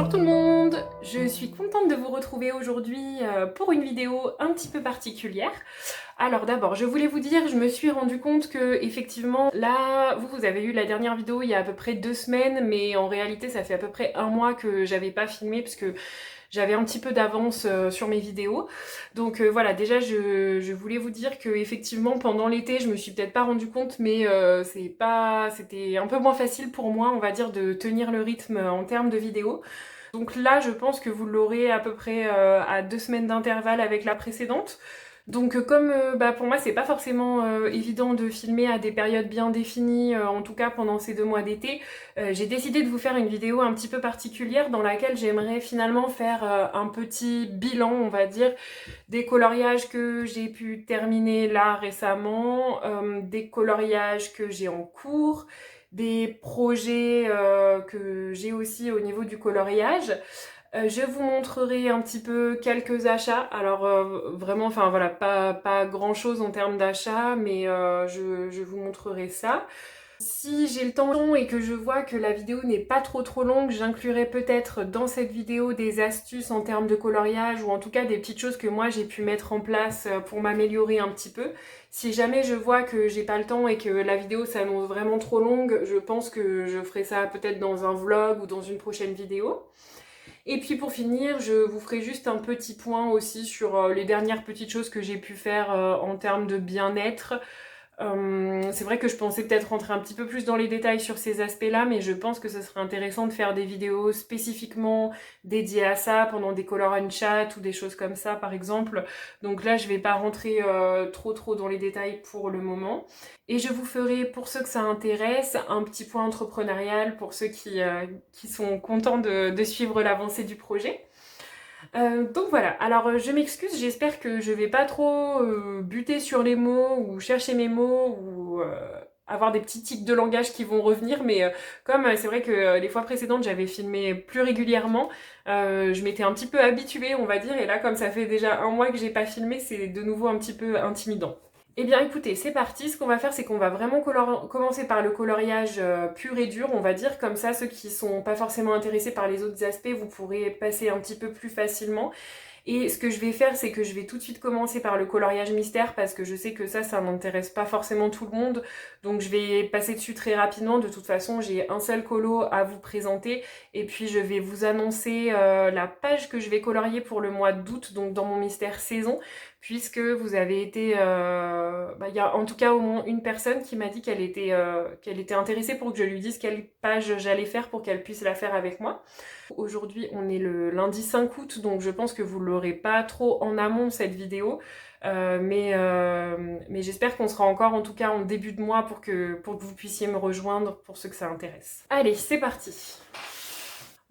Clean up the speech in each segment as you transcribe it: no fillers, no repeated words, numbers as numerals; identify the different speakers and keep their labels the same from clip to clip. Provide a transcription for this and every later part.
Speaker 1: Bonjour tout le monde, je suis contente de vous retrouver aujourd'hui pour une vidéo un petit peu particulière. Alors d'abord, je voulais vous dire, je me suis rendu compte que effectivement, là, vous avez eu la dernière vidéo il y a à peu près 2 semaines, mais en réalité ça fait à peu près un mois que j'avais pas filmé parce que j'avais un petit peu d'avance sur mes vidéos. Donc voilà, déjà je voulais vous dire que effectivement pendant l'été, je me suis peut-être pas rendu compte, mais c'était un peu moins facile pour moi, on va dire, de tenir le rythme en termes de vidéos. Donc là, je pense que vous l'aurez à peu près à 2 semaines d'intervalle avec la précédente. Donc comme pour moi c'est pas forcément évident de filmer à des périodes bien définies, en tout cas pendant ces 2 mois d'été, j'ai décidé de vous faire une vidéo un petit peu particulière dans laquelle j'aimerais finalement faire un petit bilan, on va dire, des coloriages que j'ai pu terminer là récemment, des coloriages que j'ai en cours, des projets que j'ai aussi au niveau du coloriage. Je vous montrerai un petit peu quelques achats. Alors vraiment, enfin voilà, pas grand chose en termes d'achats, mais je vous montrerai ça. Si j'ai le temps et que je vois que la vidéo n'est pas trop longue, j'inclurai peut-être dans cette vidéo des astuces en termes de coloriage ou en tout cas des petites choses que moi j'ai pu mettre en place pour m'améliorer un petit peu. Si jamais je vois que j'ai pas le temps et que la vidéo s'annonce vraiment trop longue, je pense que je ferai ça peut-être dans un vlog ou dans une prochaine vidéo. Et puis pour finir, je vous ferai juste un petit point aussi sur les dernières petites choses que j'ai pu faire en termes de bien-être. C'est vrai que je pensais peut-être rentrer un petit peu plus dans les détails sur ces aspects-là, mais je pense que ce serait intéressant de faire des vidéos spécifiquement dédiées à ça pendant des color and chat ou des choses comme ça par exemple. Donc là je vais pas rentrer trop dans les détails pour le moment. Et je vous ferai, pour ceux que ça intéresse, un petit point entrepreneurial pour ceux qui sont contents de suivre l'avancée du projet. Donc voilà, alors je m'excuse, j'espère que je vais pas trop buter sur les mots ou chercher mes mots ou avoir des petits tics de langage qui vont revenir, mais comme c'est vrai que les fois précédentes j'avais filmé plus régulièrement, je m'étais un petit peu habituée on va dire, et là comme ça fait déjà un mois que j'ai pas filmé, c'est de nouveau un petit peu intimidant. Eh bien écoutez, c'est parti, ce qu'on va faire c'est qu'on va vraiment commencer par le coloriage pur et dur, on va dire, comme ça ceux qui sont pas forcément intéressés par les autres aspects, vous pourrez passer un petit peu plus facilement. Et ce que je vais faire, c'est que je vais tout de suite commencer par le coloriage mystère parce que je sais que ça n'intéresse pas forcément tout le monde. Donc je vais passer dessus très rapidement. De toute façon, j'ai un seul colo à vous présenter. Et puis je vais vous annoncer la page que je vais colorier pour le mois d'août, donc dans mon mystère saison, puisque vous avez été... y a en tout cas au moins une personne qui m'a dit qu'elle était intéressée pour que je lui dise quelle page j'allais faire pour qu'elle puisse la faire avec moi. Aujourd'hui, on est le lundi 5 août, donc je pense que vous l'aurez pas trop en amont cette vidéo. Mais j'espère qu'on sera encore en tout cas en début de mois pour que vous puissiez me rejoindre pour ceux que ça intéresse. Allez, c'est parti!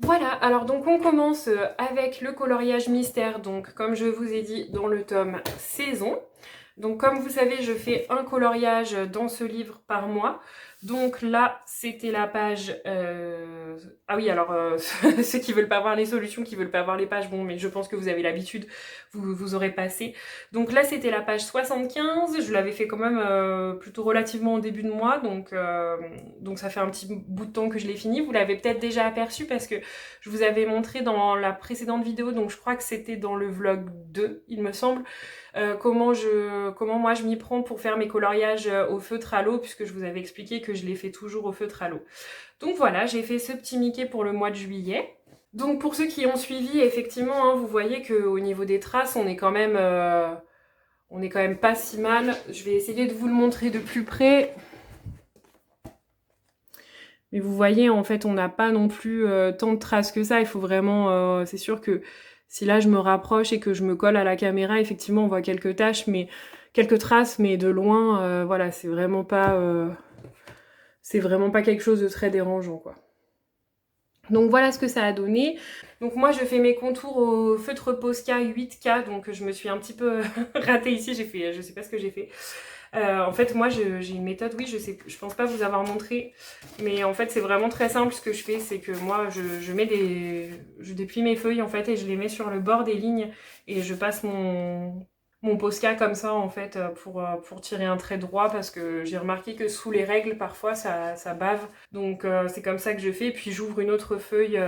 Speaker 1: Voilà, alors donc on commence avec le coloriage mystère, donc comme je vous ai dit dans le tome saison. Donc comme vous savez, je fais un coloriage dans ce livre par mois. Donc là, c'était la page... Ah oui, alors ceux qui veulent pas voir les solutions, qui veulent pas voir les pages, bon, mais je pense que vous avez l'habitude, vous aurez passé. Donc là, c'était la page 75. Je l'avais fait quand même plutôt relativement au début de mois, donc ça fait un petit bout de temps que je l'ai fini. Vous l'avez peut-être déjà aperçu parce que je vous avais montré dans la précédente vidéo, donc je crois que c'était dans le vlog 2, il me semble, comment moi je m'y prends pour faire mes coloriages au feutre à l'eau, puisque je vous avais expliqué que je les fais toujours au feutre à l'eau. Donc voilà, j'ai fait ce petit Mickey pour le mois de juillet. Donc pour ceux qui ont suivi, effectivement, hein, vous voyez qu'au niveau des traces, on est quand même pas si mal. Je vais essayer de vous le montrer de plus près. Mais vous voyez, en fait, on n'a pas non plus tant de traces que ça. Il faut vraiment... c'est sûr que si là, je me rapproche et que je me colle à la caméra, effectivement, on voit quelques taches, mais quelques traces, mais de loin, voilà, c'est vraiment pas quelque chose de très dérangeant, quoi. Donc voilà ce que ça a donné. Donc moi, je fais mes contours au feutre Posca 8K, donc je me suis un petit peu ratée ici. Je sais pas ce que j'ai fait. En fait, moi, j'ai une méthode, oui, je pense pas vous avoir montré, mais en fait, c'est vraiment très simple. Ce que je fais, c'est que moi, je déplie mes feuilles, en fait, et je les mets sur le bord des lignes, et je passe mon Posca comme ça en fait pour tirer un trait droit parce que j'ai remarqué que sous les règles parfois ça bave. Donc c'est comme ça que je fais. Puis j'ouvre une autre feuille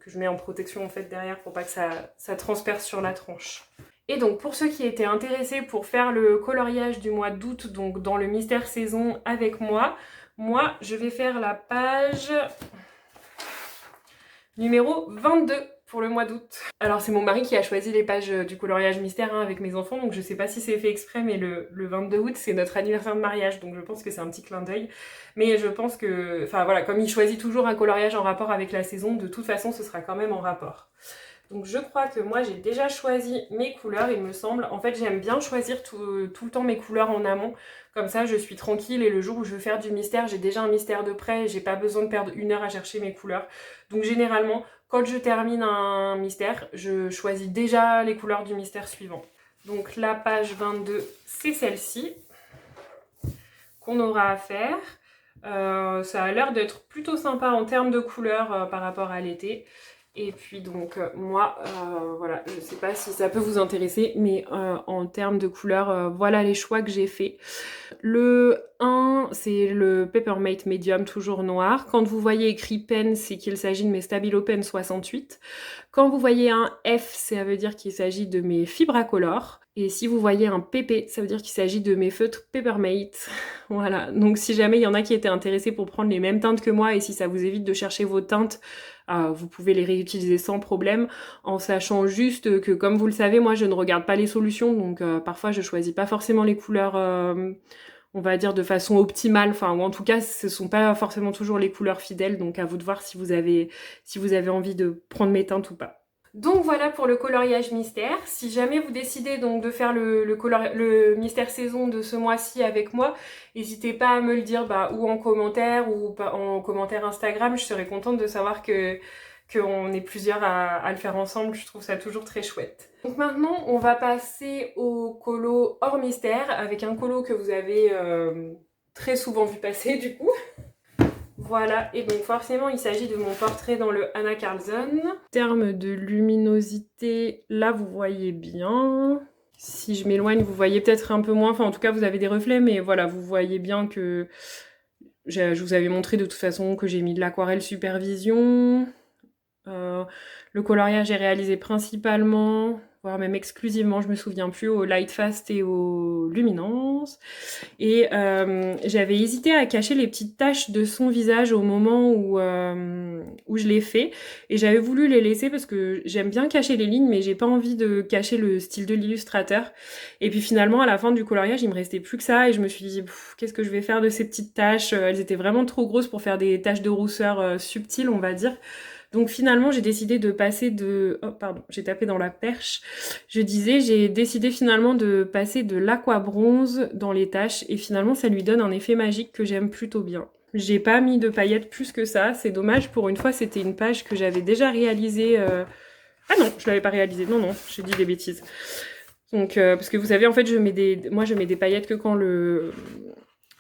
Speaker 1: que je mets en protection en fait derrière pour pas que ça transperce sur la tranche. Et donc pour ceux qui étaient intéressés pour faire le coloriage du mois d'août, donc dans le Mystère Saison avec moi je vais faire la page numéro 22 pour le mois d'août. Alors c'est mon mari qui a choisi les pages du coloriage mystère avec mes enfants, donc je sais pas si c'est fait exprès, mais le 22 août c'est notre anniversaire de mariage, donc je pense que c'est un petit clin d'œil. Mais je pense que, enfin voilà, comme il choisit toujours un coloriage en rapport avec la saison, de toute façon ce sera quand même en rapport. Donc je crois que moi j'ai déjà choisi mes couleurs, il me semble. En fait j'aime bien choisir tout le temps mes couleurs en amont. Comme ça je suis tranquille et le jour où je veux faire du mystère, j'ai déjà un mystère de près et j'ai pas besoin de perdre 1 heure à chercher mes couleurs. Donc généralement, quand je termine un mystère, je choisis déjà les couleurs du mystère suivant. Donc la page 22, c'est celle-ci qu'on aura à faire. Ça a l'air d'être plutôt sympa en termes de couleurs par rapport à l'été. Et puis donc moi, voilà, je sais pas si ça peut vous intéresser, mais en termes de couleurs, voilà les choix que j'ai fait. Le 1, c'est le Papermate Medium, toujours noir. Quand vous voyez écrit pen, c'est qu'il s'agit de mes Stabilo Pen 68. Quand vous voyez un F, ça veut dire qu'il s'agit de mes Fibracolor. Et si vous voyez un PP, ça veut dire qu'il s'agit de mes feutres Papermate. Voilà, donc si jamais il y en a qui étaient intéressés pour prendre les mêmes teintes que moi, et si ça vous évite de chercher vos teintes, vous pouvez les réutiliser sans problème, en sachant juste que, comme vous le savez, moi je ne regarde pas les solutions, donc parfois je choisis pas forcément les couleurs, on va dire de façon optimale, enfin, ou en tout cas ce sont pas forcément toujours les couleurs fidèles, donc à vous de voir si vous avez envie de prendre mes teintes ou pas. Donc voilà pour le coloriage mystère. Si jamais vous décidez donc de faire le mystère saison de ce mois-ci avec moi, n'hésitez pas à me le dire ou en commentaire ou en commentaire Instagram. Je serais contente de savoir qu'on est plusieurs à le faire ensemble. Je trouve ça toujours très chouette. Donc maintenant, on va passer au colo hors mystère avec un colo que vous avez très souvent vu passer du coup. Voilà, et donc forcément il s'agit de mon portrait dans le Anna Karlsson. En termes de luminosité, là vous voyez bien. Si je m'éloigne, vous voyez peut-être un peu moins, enfin en tout cas vous avez des reflets, mais voilà, vous voyez bien que je vous avais montré de toute façon que j'ai mis de l'aquarelle supervision. Le coloriage est réalisé principalement, voire même exclusivement, je me souviens plus, au Light Fast et aux Luminance. Et j'avais hésité à cacher les petites taches de son visage au moment où je l'ai fait. Et j'avais voulu les laisser parce que j'aime bien cacher les lignes, mais j'ai pas envie de cacher le style de l'illustrateur. Et puis finalement, à la fin du coloriage, il me restait plus que ça. Et je me suis dit, qu'est-ce que je vais faire de ces petites taches? Elles étaient vraiment trop grosses pour faire des taches de rousseur subtiles, on va dire. Donc finalement, j'ai décidé de passer de... Oh, pardon, j'ai tapé dans la perche. J'ai décidé finalement de passer de l'aqua bronze dans les taches et finalement, ça lui donne un effet magique que j'aime plutôt bien. J'ai pas mis de paillettes plus que ça, c'est dommage. Pour une fois, c'était une page que j'avais déjà réalisée... Ah non, je l'avais pas réalisée. Non, j'ai dit des bêtises. Donc, parce que vous savez, en fait, moi, je mets des paillettes que quand le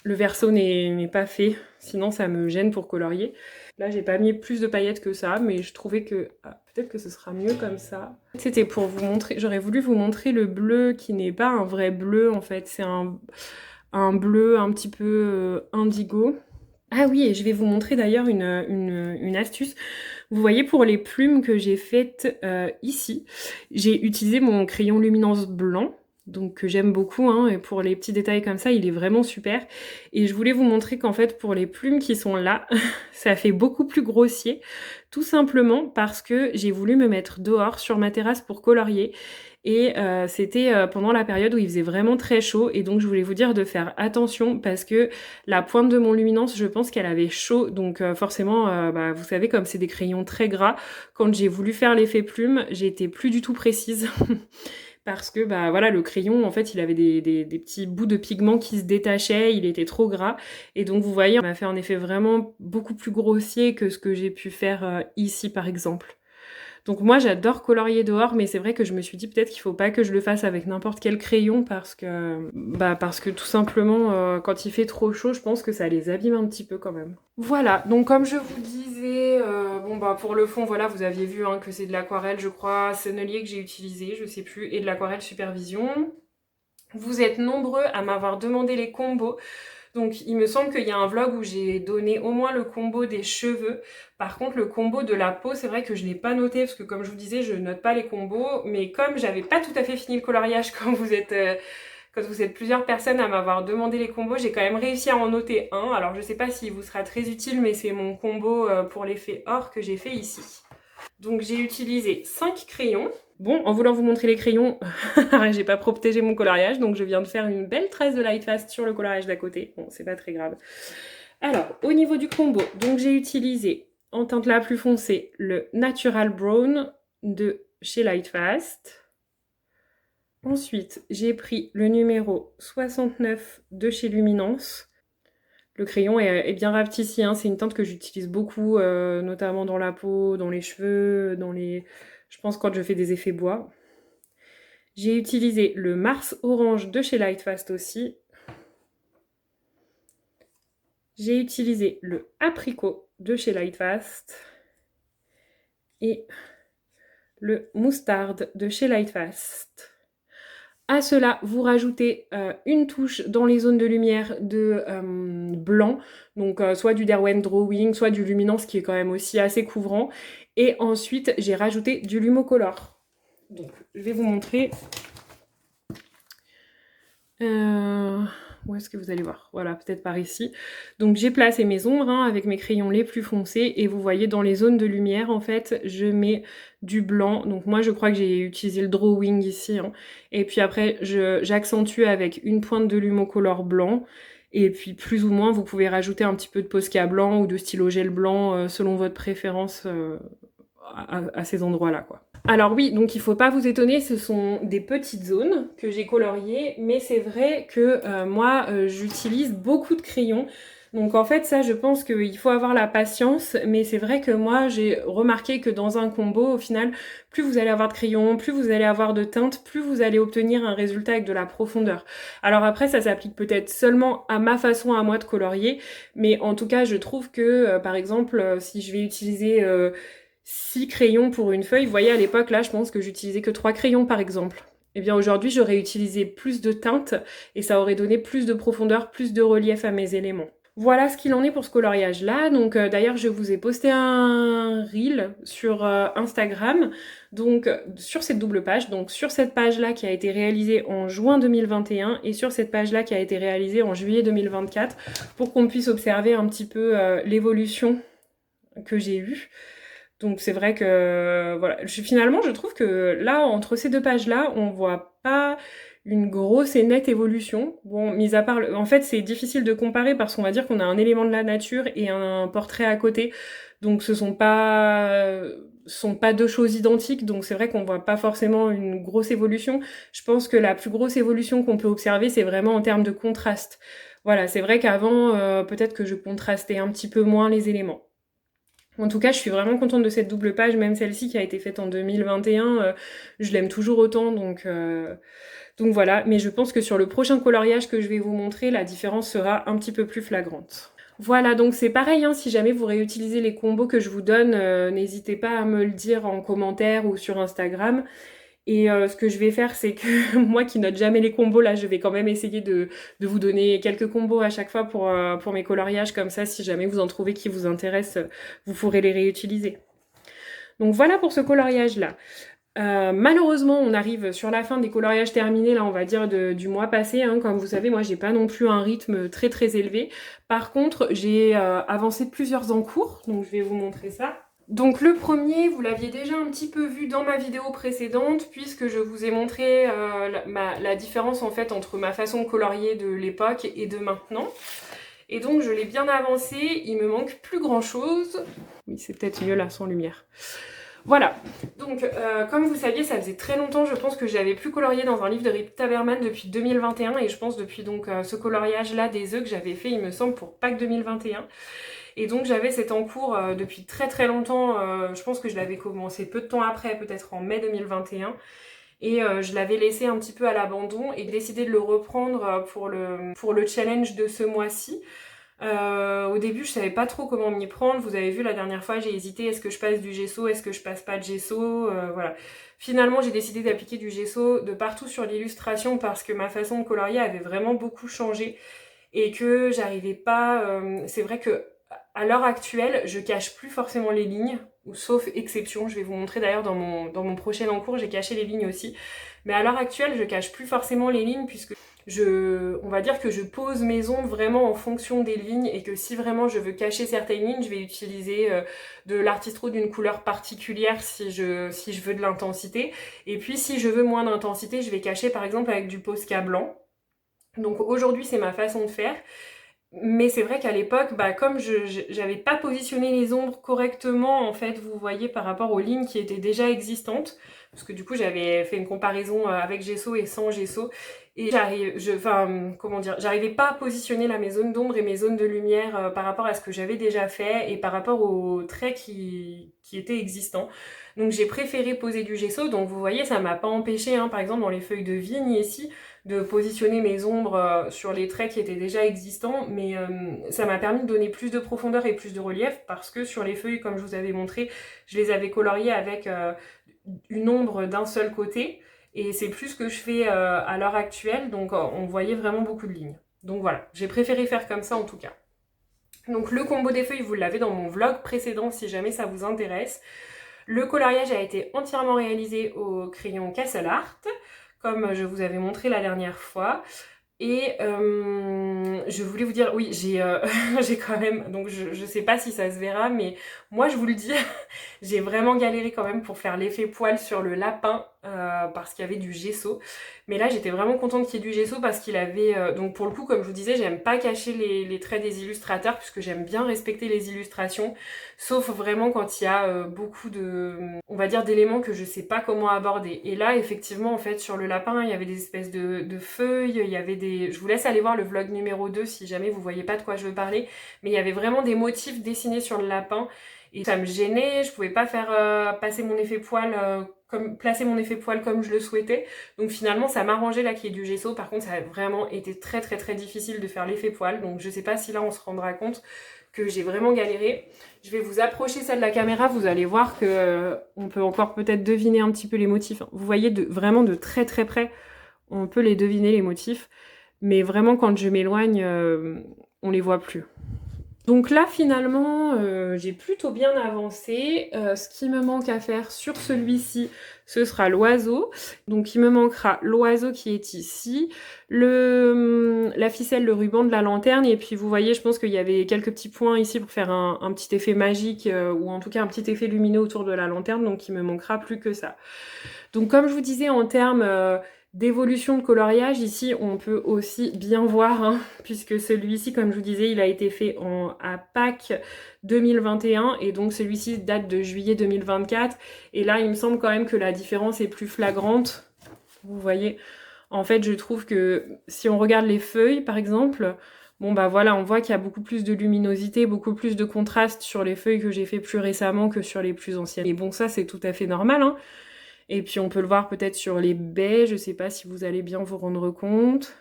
Speaker 1: verso n'est pas fait. Sinon, ça me gêne pour colorier. Là, j'ai pas mis plus de paillettes que ça, mais je trouvais que peut-être que ce sera mieux comme ça. C'était pour vous montrer, j'aurais voulu vous montrer le bleu qui n'est pas un vrai bleu en fait, c'est un bleu un petit peu indigo. Ah oui, et je vais vous montrer d'ailleurs une astuce. Vous voyez pour les plumes que j'ai faites ici, j'ai utilisé mon crayon luminance blanc. Donc que j'aime beaucoup, hein, et pour les petits détails comme ça, il est vraiment super. Et je voulais vous montrer qu'en fait, pour les plumes qui sont là, ça fait beaucoup plus grossier, tout simplement parce que j'ai voulu me mettre dehors sur ma terrasse pour colorier. Et c'était pendant la période où il faisait vraiment très chaud, et donc je voulais vous dire de faire attention parce que la pointe de mon luminance, je pense qu'elle avait chaud, donc forcément, vous savez, comme c'est des crayons très gras, quand j'ai voulu faire l'effet plume, j'étais plus du tout précise. Parce que voilà, le crayon, en fait, il avait des petits bouts de pigments qui se détachaient, il était trop gras. Et donc, vous voyez, on m'a fait un effet vraiment beaucoup plus grossier que ce que j'ai pu faire ici, par exemple. Donc moi, j'adore colorier dehors, mais c'est vrai que je me suis dit peut-être qu'il faut pas que je le fasse avec n'importe quel crayon parce que tout simplement, quand il fait trop chaud, je pense que ça les abîme un petit peu quand même. Voilà, donc comme je vous disais, pour le fond, voilà, vous aviez vu que c'est de l'aquarelle, je crois, sennelier que j'ai utilisé, je sais plus, et de l'aquarelle supervision. Vous êtes nombreux à m'avoir demandé les combos. Donc il me semble qu'il y a un vlog où j'ai donné au moins le combo des cheveux. Par contre le combo de la peau, c'est vrai que je ne l'ai pas noté parce que comme je vous disais, je note pas les combos. Mais comme j'avais pas tout à fait fini le coloriage quand vous êtes plusieurs personnes à m'avoir demandé les combos, j'ai quand même réussi à en noter un. Alors je sais pas s'il vous sera très utile, mais c'est mon combo pour l'effet or que j'ai fait ici. Donc j'ai utilisé 5 crayons. Bon, en voulant vous montrer les crayons, j'ai pas protégé mon coloriage, donc je viens de faire une belle trace de Lightfast sur le coloriage d'à côté. Bon, c'est pas très grave. Alors, au niveau du combo, donc j'ai utilisé en teinte la plus foncée le Natural Brown de chez Lightfast. Ensuite, j'ai pris le numéro 69 de chez Luminance. Le crayon est bien rapetissi, hein. C'est une teinte que j'utilise beaucoup, notamment dans la peau, dans les cheveux, je pense quand je fais des effets bois. J'ai utilisé le Mars Orange de chez Lightfast aussi. J'ai utilisé le Apricot de chez Lightfast. Et le Mousstarde de chez Lightfast. À cela, vous rajoutez une touche dans les zones de lumière de blanc, donc soit du Derwent Drawing, soit du Luminance qui est quand même aussi assez couvrant. Et ensuite, j'ai rajouté du Lumocolor. Donc, je vais vous montrer. Où est-ce que vous allez voir? Voilà, peut-être par ici. Donc j'ai placé mes ombres hein, avec mes crayons les plus foncés et vous voyez dans les zones de lumière en fait je mets du blanc. Donc moi je crois que j'ai utilisé le drawing ici hein. Et puis après j'accentue avec une pointe de Lumocolor blanc et puis plus ou moins vous pouvez rajouter un petit peu de Posca blanc ou de stylo gel blanc selon votre préférence à ces endroits là quoi. Alors oui, donc il faut pas vous étonner, ce sont des petites zones que j'ai coloriées, mais c'est vrai que moi j'utilise beaucoup de crayons. Donc en fait ça je pense qu'il faut avoir la patience, mais c'est vrai que moi j'ai remarqué que dans un combo au final, plus vous allez avoir de crayons, plus vous allez avoir de teintes, plus vous allez obtenir un résultat avec de la profondeur. Alors après ça s'applique peut-être seulement à ma façon à moi de colorier, mais en tout cas je trouve que par exemple si je vais utiliser 6 crayons pour une feuille. Vous voyez, à l'époque, là, je pense que j'utilisais que 3 crayons, par exemple. Eh bien, aujourd'hui, j'aurais utilisé plus de teintes et ça aurait donné plus de profondeur, plus de relief à mes éléments. Voilà ce qu'il en est pour ce coloriage-là. Donc, d'ailleurs, je vous ai posté un reel sur Instagram, donc sur cette double page. Donc, sur cette page-là qui a été réalisée en juin 2021 et sur cette page-là qui a été réalisée en juillet 2024 pour qu'on puisse observer un petit peu l'évolution que j'ai eue. Donc c'est vrai que voilà, finalement je trouve que là entre ces deux pages-là, on voit pas une grosse et nette évolution. Bon, mis à part en fait, c'est difficile de comparer parce qu'on va dire qu'on a un élément de la nature et un portrait à côté. Donc ce sont pas deux choses identiques, donc c'est vrai qu'on voit pas forcément une grosse évolution. Je pense que la plus grosse évolution qu'on peut observer, c'est vraiment en termes de contraste. Voilà, c'est vrai qu'avant peut-être que je contrastais un petit peu moins les éléments. En tout cas, je suis vraiment contente de cette double page, même celle-ci qui a été faite en 2021, je l'aime toujours autant, donc voilà. Mais je pense que sur le prochain coloriage que je vais vous montrer, la différence sera un petit peu plus flagrante. Voilà, donc c'est pareil, hein, si jamais vous réutilisez les combos que je vous donne, n'hésitez pas à me le dire en commentaire ou sur Instagram. Et ce que je vais faire, c'est que moi qui note jamais les combos, là, je vais quand même essayer de vous donner quelques combos à chaque fois pour mes coloriages. Comme ça, si jamais vous en trouvez qui vous intéressent, vous pourrez les réutiliser. Donc voilà pour ce coloriage-là. Malheureusement, on arrive sur la fin des coloriages terminés, là, on va dire, du mois passé. Hein. Comme vous savez, moi, j'ai pas non plus un rythme très très élevé. Par contre, j'ai avancé plusieurs en cours, donc je vais vous montrer ça. Donc le premier, vous l'aviez déjà un petit peu vu dans ma vidéo précédente, puisque je vous ai montré la différence en fait entre ma façon de colorier de l'époque et de maintenant. Et donc je l'ai bien avancé, il me manque plus grand chose. Oui, c'est peut-être mieux là, sans lumière. Voilà, donc comme vous saviez, ça faisait très longtemps, je pense que j'avais plus colorié dans un livre de Rita Berman depuis 2021, et je pense depuis donc ce coloriage-là des œufs que j'avais fait, il me semble, pour Pâques 2021. Et donc j'avais cet en cours depuis très très longtemps, je pense que je l'avais commencé peu de temps après, peut-être en mai 2021. Et je l'avais laissé un petit peu à l'abandon et décidé de le reprendre pour le challenge de ce mois-ci. Au début, je savais pas trop comment m'y prendre. Vous avez vu la dernière fois, j'ai hésité, est-ce que je passe du gesso, est-ce que je passe pas de gesso, voilà. Finalement, j'ai décidé d'appliquer du gesso de partout sur l'illustration parce que ma façon de colorier avait vraiment beaucoup changé et que j'arrivais pas... c'est vrai que à l'heure actuelle, je cache plus forcément les lignes, ou sauf exception. Je vais vous montrer d'ailleurs dans mon prochain en cours, j'ai caché les lignes aussi. Mais à l'heure actuelle, je cache plus forcément les lignes puisque on va dire que je pose mes ombres vraiment en fonction des lignes et que si vraiment je veux cacher certaines lignes, je vais utiliser de l'artistro d'une couleur particulière si je veux de l'intensité. Et puis si je veux moins d'intensité, je vais cacher par exemple avec du Posca blanc. Donc aujourd'hui, c'est ma façon de faire. Mais c'est vrai qu'à l'époque, comme j'avais pas positionné les ombres correctement, en fait, vous voyez, par rapport aux lignes qui étaient déjà existantes, parce que du coup, j'avais fait une comparaison avec gesso et sans gesso, et j'arrivais pas à positionner là mes zones d'ombre et mes zones de lumière par rapport à ce que j'avais déjà fait et par rapport aux traits qui étaient existants. Donc j'ai préféré poser du gesso, donc vous voyez, ça m'a pas empêché, hein, par exemple dans les feuilles de vigne ici, de positionner mes ombres sur les traits qui étaient déjà existants, mais ça m'a permis de donner plus de profondeur et plus de relief parce que sur les feuilles, comme je vous avais montré, je les avais coloriées avec une ombre d'un seul côté, et c'est plus ce que je fais à l'heure actuelle, donc on voyait vraiment beaucoup de lignes. Donc voilà, j'ai préféré faire comme ça en tout cas. Donc le combo des feuilles, vous l'avez dans mon vlog précédent si jamais ça vous intéresse. Le coloriage a été entièrement réalisé au crayon Castle Art, comme je vous avais montré la dernière fois. Et je voulais vous dire, oui, j'ai quand même, donc je sais pas si ça se verra, mais moi je vous le dis, j'ai vraiment galéré quand même pour faire l'effet poil sur le lapin parce qu'il y avait du gesso. Mais là j'étais vraiment contente qu'il y ait du gesso parce qu'il avait, donc pour le coup comme je vous disais, j'aime pas cacher les traits des illustrateurs puisque j'aime bien respecter les illustrations, sauf vraiment quand il y a beaucoup de, on va dire, d'éléments que je sais pas comment aborder. Et là effectivement en fait sur le lapin il y avait des espèces de feuilles, il y avait des... Je vous laisse aller voir le vlog numéro 2 si jamais vous voyez pas de quoi je veux parler, mais il y avait vraiment des motifs dessinés sur le lapin et ça me gênait, je pouvais pas faire passer mon effet poil placer mon effet poil comme je le souhaitais. Donc finalement ça m'arrangeait là qu'il y ait du gesso. Par contre ça a vraiment été très très très difficile de faire l'effet poil. Donc je sais pas si là on se rendra compte que j'ai vraiment galéré. Je vais vous approcher ça de la caméra, vous allez voir que on peut encore peut-être deviner un petit peu les motifs. Vous voyez vraiment de très très près, on peut les deviner les motifs. Mais vraiment quand je m'éloigne, on les voit plus. Donc là finalement j'ai plutôt bien avancé. Ce qui me manque à faire sur celui-ci, ce sera l'oiseau. Donc il me manquera l'oiseau qui est ici, la ficelle, le ruban de la lanterne, et puis vous voyez, je pense qu'il y avait quelques petits points ici pour faire un petit effet magique, ou en tout cas un petit effet lumineux autour de la lanterne, donc il me manquera plus que ça. Donc comme je vous disais, en termes d'évolution de coloriage, ici on peut aussi bien voir, hein, puisque celui-ci, comme je vous disais, il a été fait à Pâques 2021 et donc celui-ci date de juillet 2024. Et là, il me semble quand même que la différence est plus flagrante. Vous voyez, en fait, je trouve que si on regarde les feuilles, par exemple, bon bah voilà, on voit qu'il y a beaucoup plus de luminosité, beaucoup plus de contraste sur les feuilles que j'ai fait plus récemment que sur les plus anciennes. Et bon, ça c'est tout à fait normal, hein. Et puis on peut le voir peut-être sur les baies, je sais pas si vous allez bien vous rendre compte.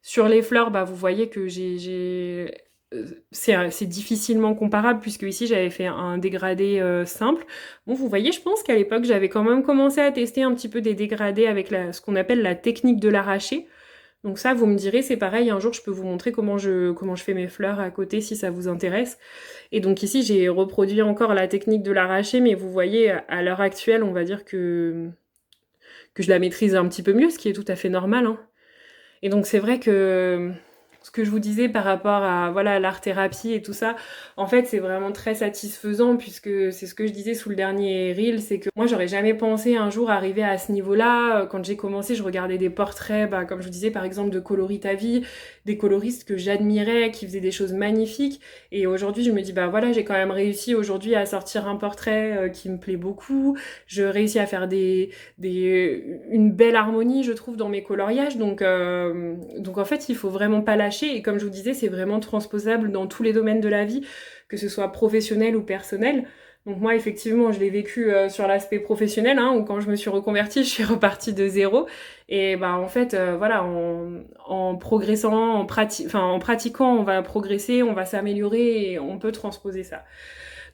Speaker 1: Sur les fleurs, bah vous voyez que c'est difficilement comparable puisque ici j'avais fait un dégradé simple. Bon, vous voyez, je pense qu'à l'époque j'avais quand même commencé à tester un petit peu des dégradés avec ce qu'on appelle la technique de l'arraché. Donc ça, vous me direz, c'est pareil, un jour je peux vous montrer comment je fais mes fleurs à côté si ça vous intéresse. Et donc ici, j'ai reproduit encore la technique de l'arraché, mais vous voyez, à l'heure actuelle, on va dire que je la maîtrise un petit peu mieux, ce qui est tout à fait normal, hein. Et donc c'est vrai que ce que je vous disais par rapport à voilà l'art-thérapie et tout ça, en fait c'est vraiment très satisfaisant puisque c'est ce que je disais sous le dernier reel, c'est que moi j'aurais jamais pensé un jour arriver à ce niveau-là. Quand j'ai commencé, je regardais des portraits, comme je vous disais par exemple de Coloris ta vie, des coloristes que j'admirais, qui faisaient des choses magnifiques, et aujourd'hui je me dis voilà, j'ai quand même réussi aujourd'hui à sortir un portrait qui me plaît beaucoup, je réussis à faire une belle harmonie je trouve dans mes coloriages, donc en fait il faut vraiment pas lâcher. Et comme je vous disais, c'est vraiment transposable dans tous les domaines de la vie, que ce soit professionnel ou personnel. Donc moi, effectivement, je l'ai vécu sur l'aspect professionnel, hein, où quand je me suis reconvertie, je suis repartie de zéro. Et bah en fait, voilà, en progressant, en pratiquant, on va progresser, on va s'améliorer et on peut transposer ça.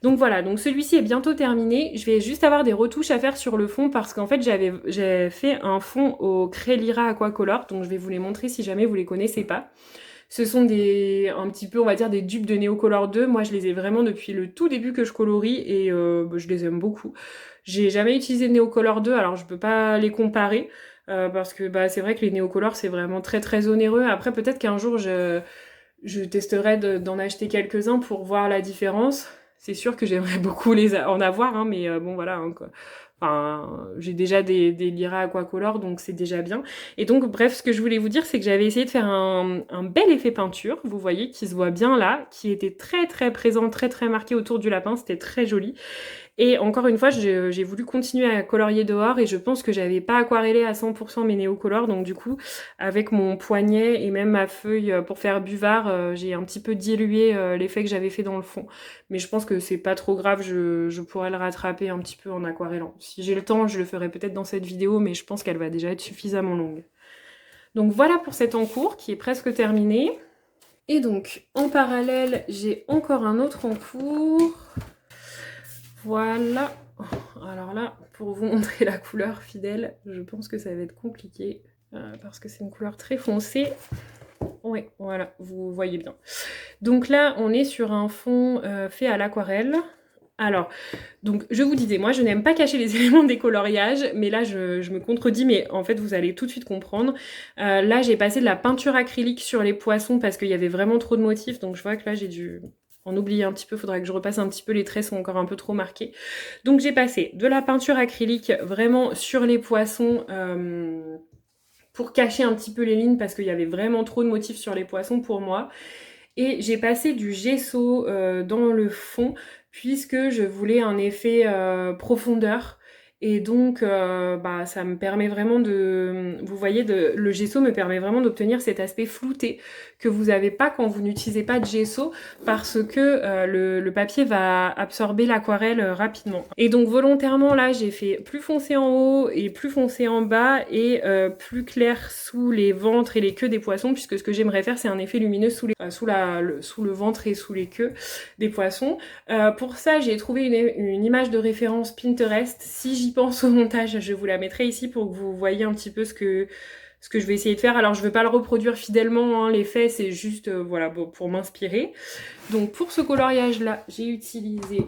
Speaker 1: Donc voilà, donc celui-ci est bientôt terminé. Je vais juste avoir des retouches à faire sur le fond parce qu'en fait j'ai fait un fond au Crélira Aquacolor, donc je vais vous les montrer si jamais vous les connaissez pas. Ce sont un petit peu, on va dire, des dupes de Neocolor 2. Moi, je les ai vraiment depuis le tout début que je colorie et je les aime beaucoup. J'ai jamais utilisé de Neocolor 2, alors je peux pas les comparer parce que bah, c'est vrai que les Neocolor, c'est vraiment très très onéreux. Après, peut-être qu'un jour, je testerai d'en acheter quelques-uns pour voir la différence. C'est sûr que j'aimerais beaucoup en avoir, hein, mais bon, voilà, hein, quoi. Enfin, j'ai déjà des Lyra Aquacolor, donc c'est déjà bien. Et donc, bref, ce que je voulais vous dire, c'est que j'avais essayé de faire un bel effet peinture, vous voyez, qui se voit bien là, qui était très très présent, très très marqué autour du lapin, c'était très joli. Et encore une fois, j'ai voulu continuer à colorier dehors et je pense que j'avais pas aquarellé à 100% mes néocolores, donc du coup, avec mon poignet et même ma feuille pour faire buvard, j'ai un petit peu dilué l'effet que j'avais fait dans le fond. Mais je pense que c'est pas trop grave, je pourrais le rattraper un petit peu en aquarellant. Si j'ai le temps, je le ferai peut-être dans cette vidéo, mais je pense qu'elle va déjà être suffisamment longue. Donc voilà pour cet encours qui est presque terminé. Et donc, en parallèle, j'ai encore un autre encours. Voilà. Alors là, pour vous montrer la couleur fidèle, je pense que ça va être compliqué parce que c'est une couleur très foncée. Oui, voilà, vous voyez bien. Donc là, on est sur un fond fait à l'aquarelle. Alors, donc je vous disais, moi je n'aime pas cacher les éléments des coloriages, mais là je me contredis, mais en fait vous allez tout de suite comprendre. Là j'ai passé de la peinture acrylique sur les poissons parce qu'il y avait vraiment trop de motifs, donc je vois que là j'ai dû en oublier un petit peu, faudra que je repasse un petit peu, les traits sont encore un peu trop marqués. Donc j'ai passé de la peinture acrylique vraiment sur les poissons pour cacher un petit peu les lignes parce qu'il y avait vraiment trop de motifs sur les poissons pour moi. Et j'ai passé du gesso dans le fond puisque je voulais un effet profondeur. Et donc, bah, ça me permet vraiment de... Vous voyez, le gesso me permet vraiment d'obtenir cet aspect flouté que vous n'avez pas quand vous n'utilisez pas de gesso parce que le papier va absorber l'aquarelle rapidement. Et donc, volontairement, là, j'ai fait plus foncé en haut et plus foncé en bas et plus clair sous les ventres et les queues des poissons puisque ce que j'aimerais faire, c'est un effet lumineux sous le ventre et sous les queues des poissons. Pour ça, j'ai trouvé une image de référence Pinterest. Si j'y pense au montage, je vous la mettrai ici pour que vous voyez un petit peu ce que je vais essayer de faire. Alors, je ne vais pas le reproduire fidèlement, hein, l'effet, c'est juste voilà, bon, pour m'inspirer. Donc, pour ce coloriage-là, j'ai utilisé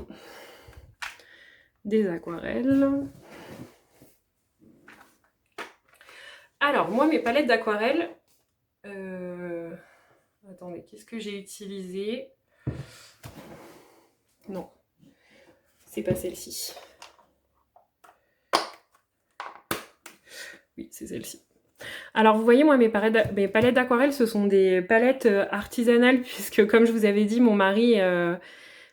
Speaker 1: des aquarelles. Alors, moi, mes palettes d'aquarelle... Attendez, qu'est-ce que j'ai utilisé? Non, c'est pas celle-ci. Oui, c'est celle-ci. Alors vous voyez, moi mes palettes d'aquarelle, ce sont des palettes artisanales puisque comme je vous avais dit, mon mari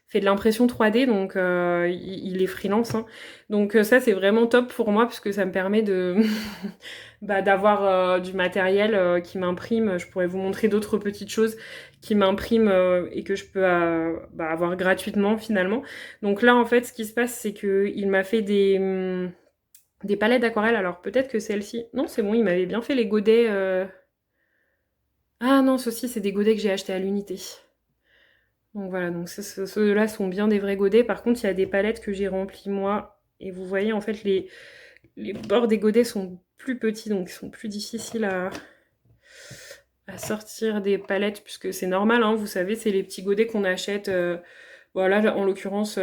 Speaker 1: fait de l'impression 3D, donc il est freelance. Hein. Donc ça c'est vraiment top pour moi puisque ça me permet de d'avoir du matériel qui m'imprime. Je pourrais vous montrer d'autres petites choses qui m'impriment et que je peux avoir gratuitement finalement. Donc là en fait ce qui se passe c'est qu'il m'a fait des palettes d'aquarelle, alors peut-être que celle-ci... Non, c'est bon, il m'avait bien fait les godets. Ah non, ceux-ci, c'est des godets que j'ai achetés à l'unité. Donc voilà, donc ceux-là sont bien des vrais godets. Par contre, il y a des palettes que j'ai remplies moi. Et vous voyez, en fait, les bords des godets sont plus petits, donc ils sont plus difficiles à sortir des palettes, puisque c'est normal, hein, vous savez, c'est les petits godets qu'on achète. Voilà, en l'occurrence...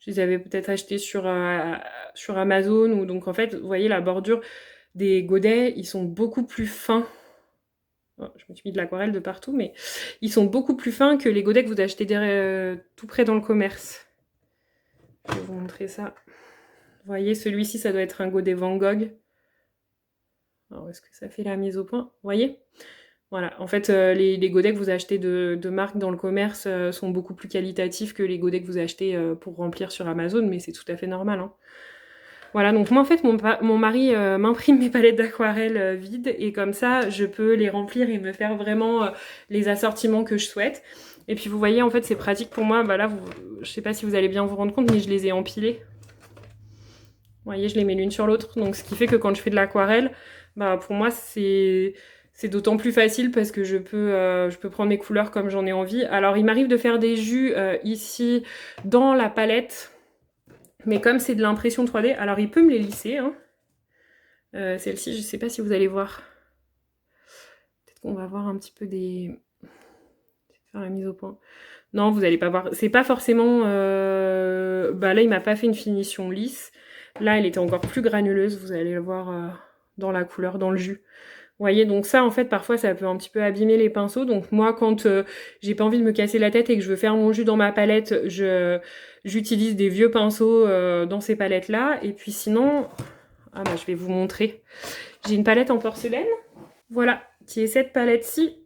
Speaker 1: Je les avais peut-être achetés sur Amazon. Ou donc en fait, vous voyez la bordure des godets, ils sont beaucoup plus fins. Oh, je me suis mis de l'aquarelle de partout, mais ils sont beaucoup plus fins que les godets que vous achetez tout près dans le commerce. Je vais vous montrer ça. Vous voyez, celui-ci, ça doit être un godet Van Gogh. Alors, est-ce que ça fait la mise au point? Vous voyez? Voilà, en fait, les godets que vous achetez de marque dans le commerce sont beaucoup plus qualitatifs que les godets que vous achetez pour remplir sur Amazon, mais c'est tout à fait normal. Hein. Voilà, donc moi en fait, mon mari m'imprime mes palettes d'aquarelle vides, et comme ça, je peux les remplir et me faire vraiment les assortiments que je souhaite. Et puis vous voyez, en fait, c'est pratique pour moi. Bah là, je sais pas si vous allez bien vous rendre compte, mais je les ai empilés. Vous voyez, je les mets l'une sur l'autre. Donc ce qui fait que quand je fais de l'aquarelle, bah pour moi, c'est d'autant plus facile parce que je peux prendre mes couleurs comme j'en ai envie. Alors il m'arrive de faire des jus ici dans la palette. Mais comme c'est de l'impression 3D, alors il peut me les lisser. Hein. Celle-ci, je sais pas si vous allez voir. Peut-être qu'on va voir un petit peu des... Faire la mise au point. Non, vous allez pas voir. C'est pas forcément... Bah là, il m'a pas fait une finition lisse. Là, elle était encore plus granuleuse. Vous allez le voir dans la couleur, dans le jus. Vous voyez, donc ça, en fait, parfois, ça peut un petit peu abîmer les pinceaux. Donc moi, quand j'ai pas envie de me casser la tête et que je veux faire mon jus dans ma palette, j'utilise des vieux pinceaux dans ces palettes-là. Et puis sinon... Ah bah, je vais vous montrer. J'ai une palette en porcelaine. Voilà, qui est cette palette-ci.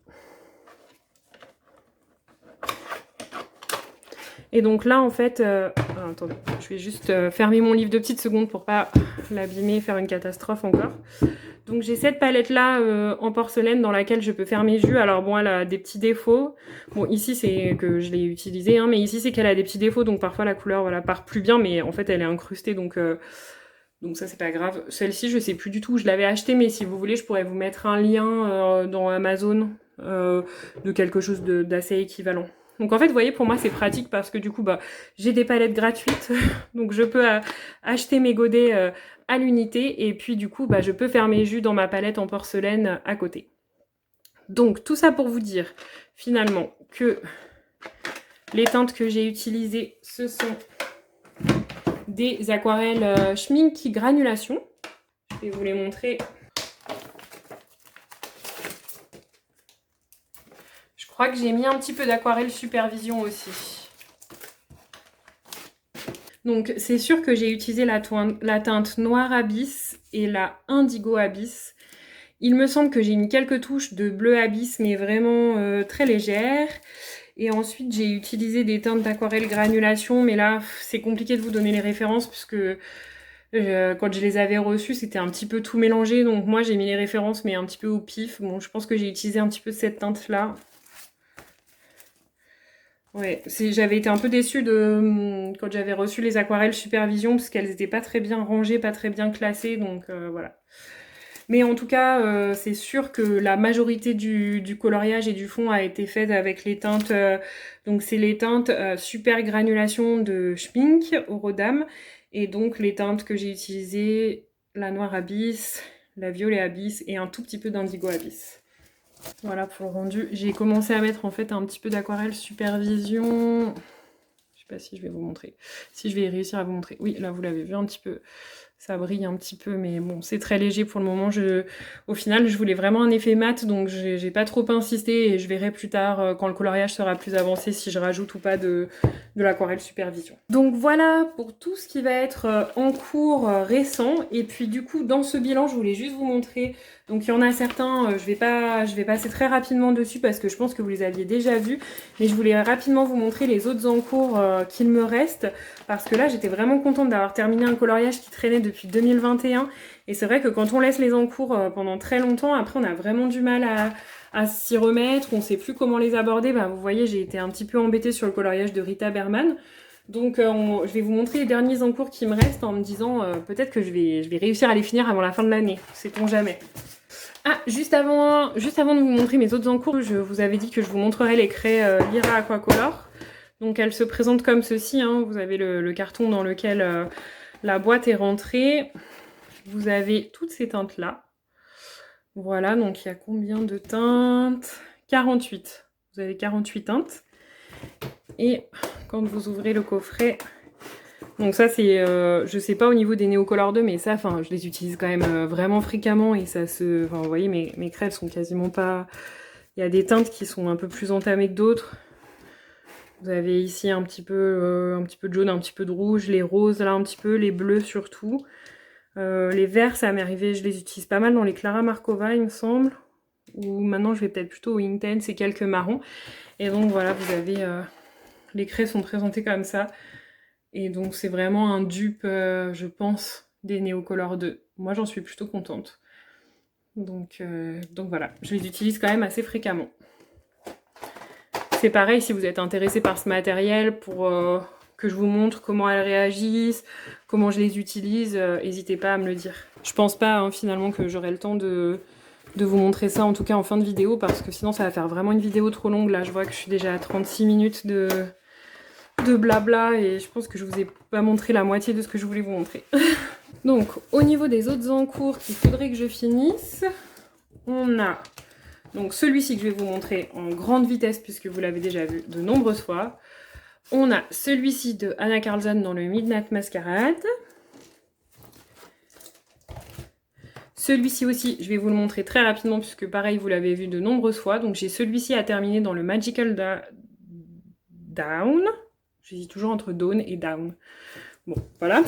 Speaker 1: Et donc là, en fait... attendez, je vais juste fermer mon livre de petites secondes pour pas l'abîmer, faire une catastrophe encore. Donc j'ai cette palette-là en porcelaine dans laquelle je peux faire mes jus. Alors bon, elle a des petits défauts. Bon, ici, c'est que je l'ai utilisée, hein, mais ici, c'est qu'elle a des petits défauts. Donc parfois, la couleur, voilà, part plus bien, mais en fait, elle est incrustée, donc ça, c'est pas grave. Celle-ci, je sais plus du tout où je l'avais achetée, mais si vous voulez, je pourrais vous mettre un lien dans Amazon de quelque chose d'assez équivalent. Donc en fait, vous voyez, pour moi, c'est pratique parce que du coup, bah, j'ai des palettes gratuites. Donc je peux acheter mes godets à l'unité. Et puis du coup, bah, je peux faire mes jus dans ma palette en porcelaine à côté. Donc tout ça pour vous dire, finalement, que les teintes que j'ai utilisées, ce sont des aquarelles Schmincke Granulation. Je vais vous les montrer. Je crois que j'ai mis un petit peu d'aquarelle Supervision aussi. Donc c'est sûr que j'ai utilisé la teinte Noir Abyss et la Indigo Abyss. Il me semble que j'ai mis quelques touches de bleu Abyss, mais vraiment très légères. Et ensuite, j'ai utilisé des teintes d'aquarelle Granulation, mais là, c'est compliqué de vous donner les références puisque quand je les avais reçues, c'était un petit peu tout mélangé. Donc moi, j'ai mis les références, mais un petit peu au pif. Bon, je pense que j'ai utilisé un petit peu de cette teinte-là. Ouais, j'avais été un peu déçue quand j'avais reçu les aquarelles Supervision parce qu'elles n'étaient pas très bien rangées, pas très bien classées, donc voilà. Mais en tout cas, c'est sûr que la majorité du coloriage et du fond a été faite avec les teintes, donc c'est les teintes Super Granulation de Schmincke au Rodam, et donc les teintes que j'ai utilisées, la Noir Abyss, la Violet Abyss et un tout petit peu d'Indigo Abyss. Voilà pour le rendu. J'ai commencé à mettre en fait un petit peu d'aquarelle Supervision. Je sais pas si je vais vous montrer. Si je vais réussir à vous montrer. Oui, là vous l'avez vu un petit peu. Ça brille un petit peu, mais bon, c'est très léger pour le moment. Au final, je voulais vraiment un effet mat, donc j'ai pas trop insisté et je verrai plus tard, quand le coloriage sera plus avancé, si je rajoute ou pas de l'aquarelle Supervision. Donc voilà pour tout ce qui va être en cours récent. Et puis du coup, dans ce bilan, je voulais juste vous montrer. Donc il y en a certains, je vais passer très rapidement dessus parce que je pense que vous les aviez déjà vus. Mais je voulais rapidement vous montrer les autres en cours qu'il me reste. Parce que là, j'étais vraiment contente d'avoir terminé un coloriage qui traînait depuis 2021. Et c'est vrai que quand on laisse les encours pendant très longtemps, après on a vraiment du mal à s'y remettre. On ne sait plus comment les aborder. Bah, vous voyez, j'ai été un petit peu embêtée sur le coloriage de Rita Berman. Donc je vais vous montrer les derniers encours qui me restent en me disant peut-être que je vais réussir à les finir avant la fin de l'année. Sait-on jamais. Ah, juste avant de vous montrer mes autres encours, je vous avais dit que je vous montrerai les craies Lyra Aquacolor. Donc elles se présentent comme ceci, hein. Vous avez le carton dans lequel la boîte est rentrée. Vous avez toutes ces teintes-là. Voilà, donc il y a combien de teintes? 48. Vous avez 48 teintes. Et quand vous ouvrez le coffret... Donc ça c'est, je sais pas au niveau des Neocolor 2, mais ça, enfin, je les utilise quand même vraiment fréquemment et ça se... Enfin, vous voyez, mes craies sont quasiment pas... Il y a des teintes qui sont un peu plus entamées que d'autres. Vous avez ici un petit peu de jaune, un petit peu de rouge, les roses là un petit peu, les bleus surtout. Les verts, ça m'est arrivé, je les utilise pas mal dans les Clara Markova, il me semble. Ou maintenant, je vais peut-être plutôt au Intense et quelques marrons. Et donc voilà, vous avez... les craies sont présentées comme ça. Et donc c'est vraiment un dupe, je pense, des Neocolor 2. Moi, j'en suis plutôt contente. Donc voilà, je les utilise quand même assez fréquemment. c'est pareil si vous êtes intéressé par ce matériel pour que je vous montre comment elles réagissent, comment je les utilise, n'hésitez pas à me le dire. Je pense pas hein, finalement que j'aurai le temps de vous montrer ça en tout cas en fin de vidéo parce que sinon ça va faire vraiment une vidéo trop longue. Là je vois que je suis déjà à 36 minutes de blabla et je pense que je vous ai pas montré la moitié de ce que je voulais vous montrer. Donc au niveau des autres encours qu'il faudrait que je finisse, on a donc celui-ci que je vais vous montrer en grande vitesse puisque vous l'avez déjà vu de nombreuses fois. On a celui-ci de Anna Karlsson dans le Midnight Masquerade. Celui-ci aussi, je vais vous le montrer très rapidement puisque pareil, vous l'avez vu de nombreuses fois. Donc j'ai celui-ci à terminer dans le Magical Down. J'hésite toujours entre Dawn et Down. Bon, voilà.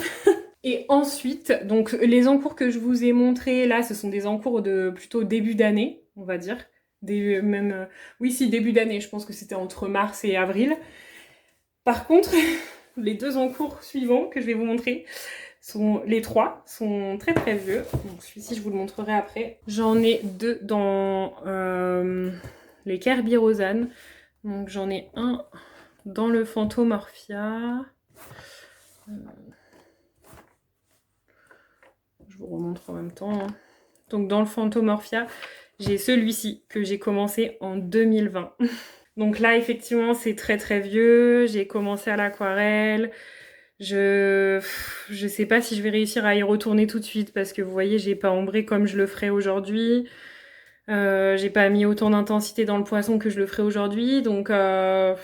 Speaker 1: Et ensuite, donc les encours que je vous ai montrés là, ce sont des encours de plutôt début d'année, on va dire. Oui, si, début d'année, je pense que c'était entre mars et avril. Par contre, les deux encours suivants que je vais vous montrer, les trois sont très très vieux. Donc celui-ci, je vous le montrerai après. J'en ai deux dans les Kerby Rosanne. Donc j'en ai un dans le Phantomorphia. Je vous remontre en même temps. Hein. Donc dans le Phantomorphia, j'ai celui-ci que j'ai commencé en 2020. Donc là, effectivement, c'est très très vieux. J'ai commencé à l'aquarelle. Je sais pas si je vais réussir à y retourner tout de suite parce que vous voyez, j'ai pas ombré comme je le ferai aujourd'hui. J'ai pas mis autant d'intensité dans le poisson que je le ferai aujourd'hui. Donc je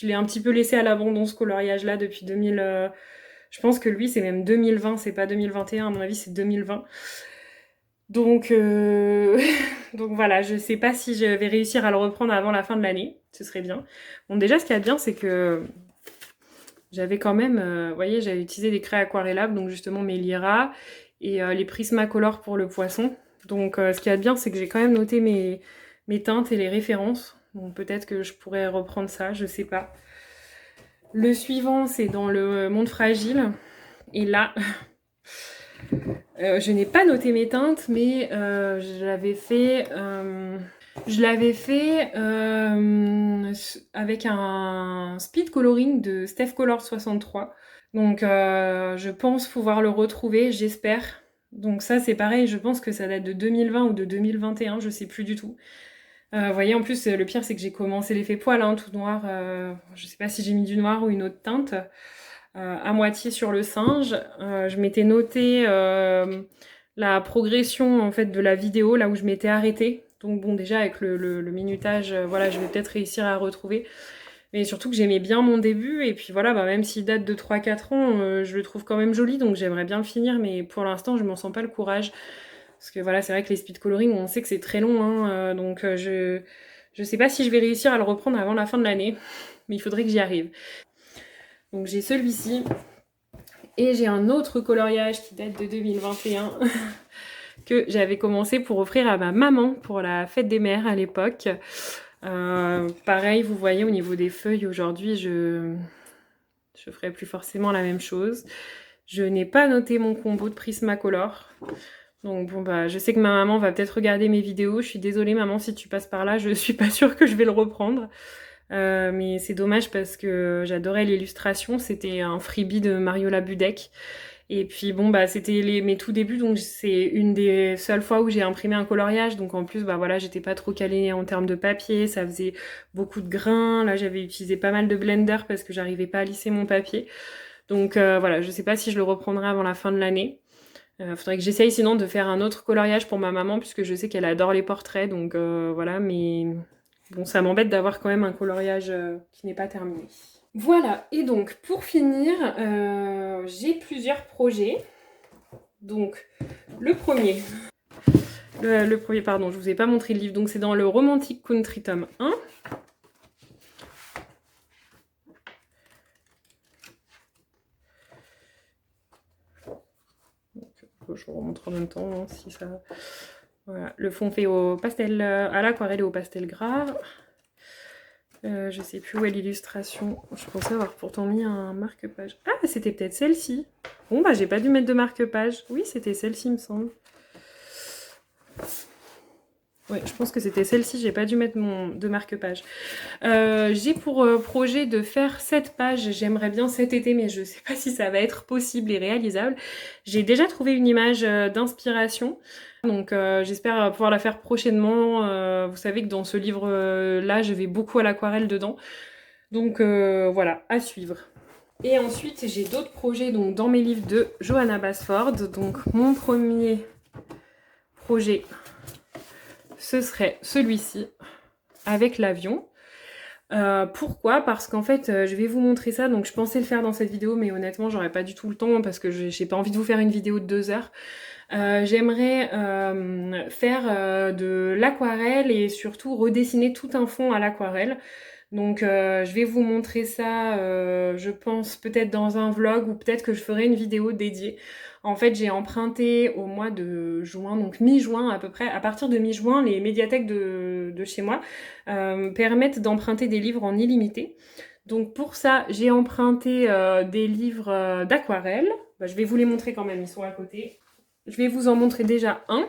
Speaker 1: l'ai un petit peu laissé à l'abandon ce coloriage-là depuis 2000. Je pense que lui, c'est même 2020, c'est pas 2021. À mon avis, c'est 2020. Donc, donc voilà, je sais pas si je vais réussir à le reprendre avant la fin de l'année. Ce serait bien. Bon, déjà, ce qu'il y a de bien, c'est que j'avais quand même, vous voyez, j'avais utilisé des craies aquarellables, donc justement mes Lyra et les Prismacolor pour le poisson. Donc ce qu'il y a de bien, c'est que j'ai quand même noté mes teintes et les références. Donc peut-être que je pourrais reprendre ça, je sais pas. Le suivant, c'est dans le Monde Fragile. Et là, je n'ai pas noté mes teintes, mais je l'avais fait... Je l'avais fait avec un speed coloring de Steph Color 63. Donc je pense pouvoir le retrouver, j'espère. Donc ça c'est pareil, je pense que ça date de 2020 ou de 2021, je sais plus du tout. Vous voyez, en plus le pire c'est que j'ai commencé l'effet poil, hein, tout noir. Je sais pas si j'ai mis du noir ou une autre teinte. À moitié sur le singe. Je m'étais noté la progression en fait de la vidéo, là où je m'étais arrêtée. Donc bon, déjà avec le minutage, voilà, je vais peut-être réussir à retrouver. Mais surtout que j'aimais bien mon début, et puis voilà, bah, même s'il date de 3-4 ans, je le trouve quand même joli, donc j'aimerais bien le finir, mais pour l'instant, je m'en sens pas le courage. Parce que voilà, c'est vrai que les speed coloring, on sait que c'est très long, hein, donc je sais pas si je vais réussir à le reprendre avant la fin de l'année, mais il faudrait que j'y arrive. Donc j'ai celui-ci, et j'ai un autre coloriage qui date de 2021, que j'avais commencé pour offrir à ma maman pour la fête des mères à l'époque. Pareil, vous voyez au niveau des feuilles aujourd'hui, je ferai plus forcément la même chose. Je n'ai pas noté mon combo de Prismacolor. Donc bon bah je sais que ma maman va peut-être regarder mes vidéos. Je suis désolée maman si tu passes par là, je suis pas sûre que je vais le reprendre. Mais c'est dommage parce que j'adorais l'illustration. C'était un freebie de Mariola Budek. Et puis bon bah c'était mes tout débuts, donc c'est une des seules fois où j'ai imprimé un coloriage, donc en plus bah voilà, j'étais pas trop calée en termes de papier, ça faisait beaucoup de grains, là j'avais utilisé pas mal de blender parce que j'arrivais pas à lisser mon papier, donc voilà, je sais pas si je le reprendrai avant la fin de l'année. Faudrait que j'essaye sinon de faire un autre coloriage pour ma maman puisque je sais qu'elle adore les portraits, donc voilà, mais bon ça m'embête d'avoir quand même un coloriage qui n'est pas terminé. Voilà, et donc pour finir, j'ai plusieurs projets. Donc le premier, pardon, je vous ai pas montré le livre, donc c'est dans le Romantic Country tome 1. Donc, je vous remontre en même temps hein, si ça... Voilà, le fond fait au pastel, à l'aquarelle et au pastel gras. Je sais plus où est l'illustration. Je pensais avoir pourtant mis un marque-page. Ah, c'était peut-être celle-ci. Bon, bah, j'ai pas dû mettre de marque-page. Oui, c'était celle-ci, me semble. Ouais, je pense que c'était celle-ci, j'ai pas dû mettre de marque-page. J'ai pour projet de faire 7 pages, j'aimerais bien cet été, mais je sais pas si ça va être possible et réalisable. J'ai déjà trouvé une image d'inspiration, donc j'espère pouvoir la faire prochainement. Vous savez que dans ce livre-là, je vais beaucoup à l'aquarelle dedans. Donc voilà, à suivre. Et ensuite, j'ai d'autres projets donc, dans mes livres de Johanna Basford. Donc mon premier projet, ce serait celui-ci, avec l'avion. Pourquoi? Parce qu'en fait, je vais vous montrer ça, donc je pensais le faire dans cette vidéo, mais honnêtement, j'aurais pas du tout le temps, parce que j'ai pas envie de vous faire une vidéo de 2 heures. J'aimerais faire de l'aquarelle et surtout redessiner tout un fond à l'aquarelle. Donc je vais vous montrer ça, je pense peut-être dans un vlog ou peut-être que je ferai une vidéo dédiée. En fait, j'ai emprunté au mois de juin, donc mi-juin à peu près. À partir de mi-juin, les médiathèques de chez moi permettent d'emprunter des livres en illimité. Donc pour ça, j'ai emprunté des livres d'aquarelle. Bah, je vais vous les montrer quand même, ils sont à côté. Je vais vous en montrer déjà un.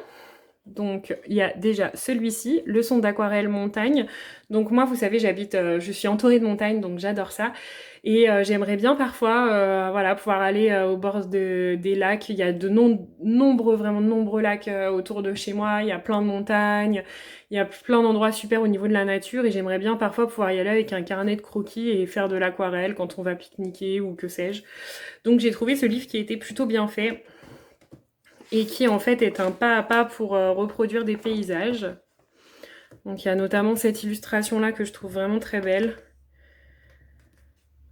Speaker 1: Donc il y a déjà celui-ci, leçon d'aquarelle montagne. Donc moi, vous savez, je suis entourée de montagnes, donc j'adore ça. Et j'aimerais bien parfois, voilà, pouvoir aller au bord des lacs. Il y a vraiment de nombreux lacs autour de chez moi. Il y a plein de montagnes. Il y a plein d'endroits super au niveau de la nature. Et j'aimerais bien parfois pouvoir y aller avec un carnet de croquis et faire de l'aquarelle quand on va pique-niquer ou que sais-je. Donc j'ai trouvé ce livre qui était plutôt bien fait et qui en fait est un pas à pas pour reproduire des paysages. Donc il y a notamment cette illustration là que je trouve vraiment très belle.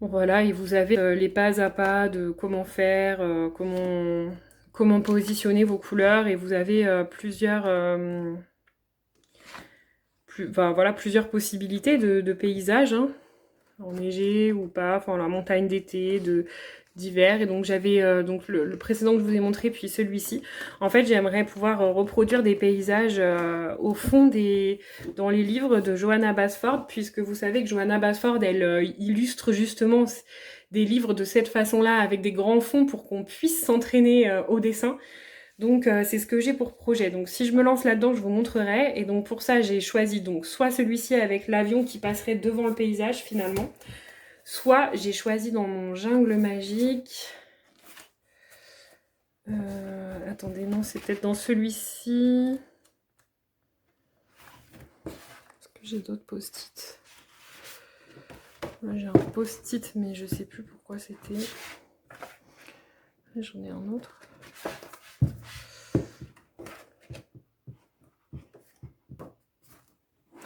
Speaker 1: Voilà, et vous avez les pas à pas de comment faire, comment positionner vos couleurs, et vous avez plusieurs possibilités de paysages, hein, enneigé ou pas, enfin la montagne d'été, d'hiver. Et donc j'avais donc le précédent que je vous ai montré, puis celui-ci. En fait, j'aimerais pouvoir reproduire des paysages au fond dans les livres de Johanna Basford, puisque vous savez que Johanna Basford, elle illustre justement des livres de cette façon-là, avec des grands fonds pour qu'on puisse s'entraîner au dessin. Donc c'est ce que j'ai pour projet. Donc si je me lance là-dedans, je vous montrerai. Et donc pour ça, j'ai choisi donc soit celui-ci avec l'avion qui passerait devant le paysage finalement, soit j'ai choisi dans mon jungle magique. Attendez, non, c'est peut-être dans celui-ci. Est-ce que j'ai d'autres post-it? Là, j'ai un post-it, mais je sais plus pourquoi c'était. J'en ai un autre.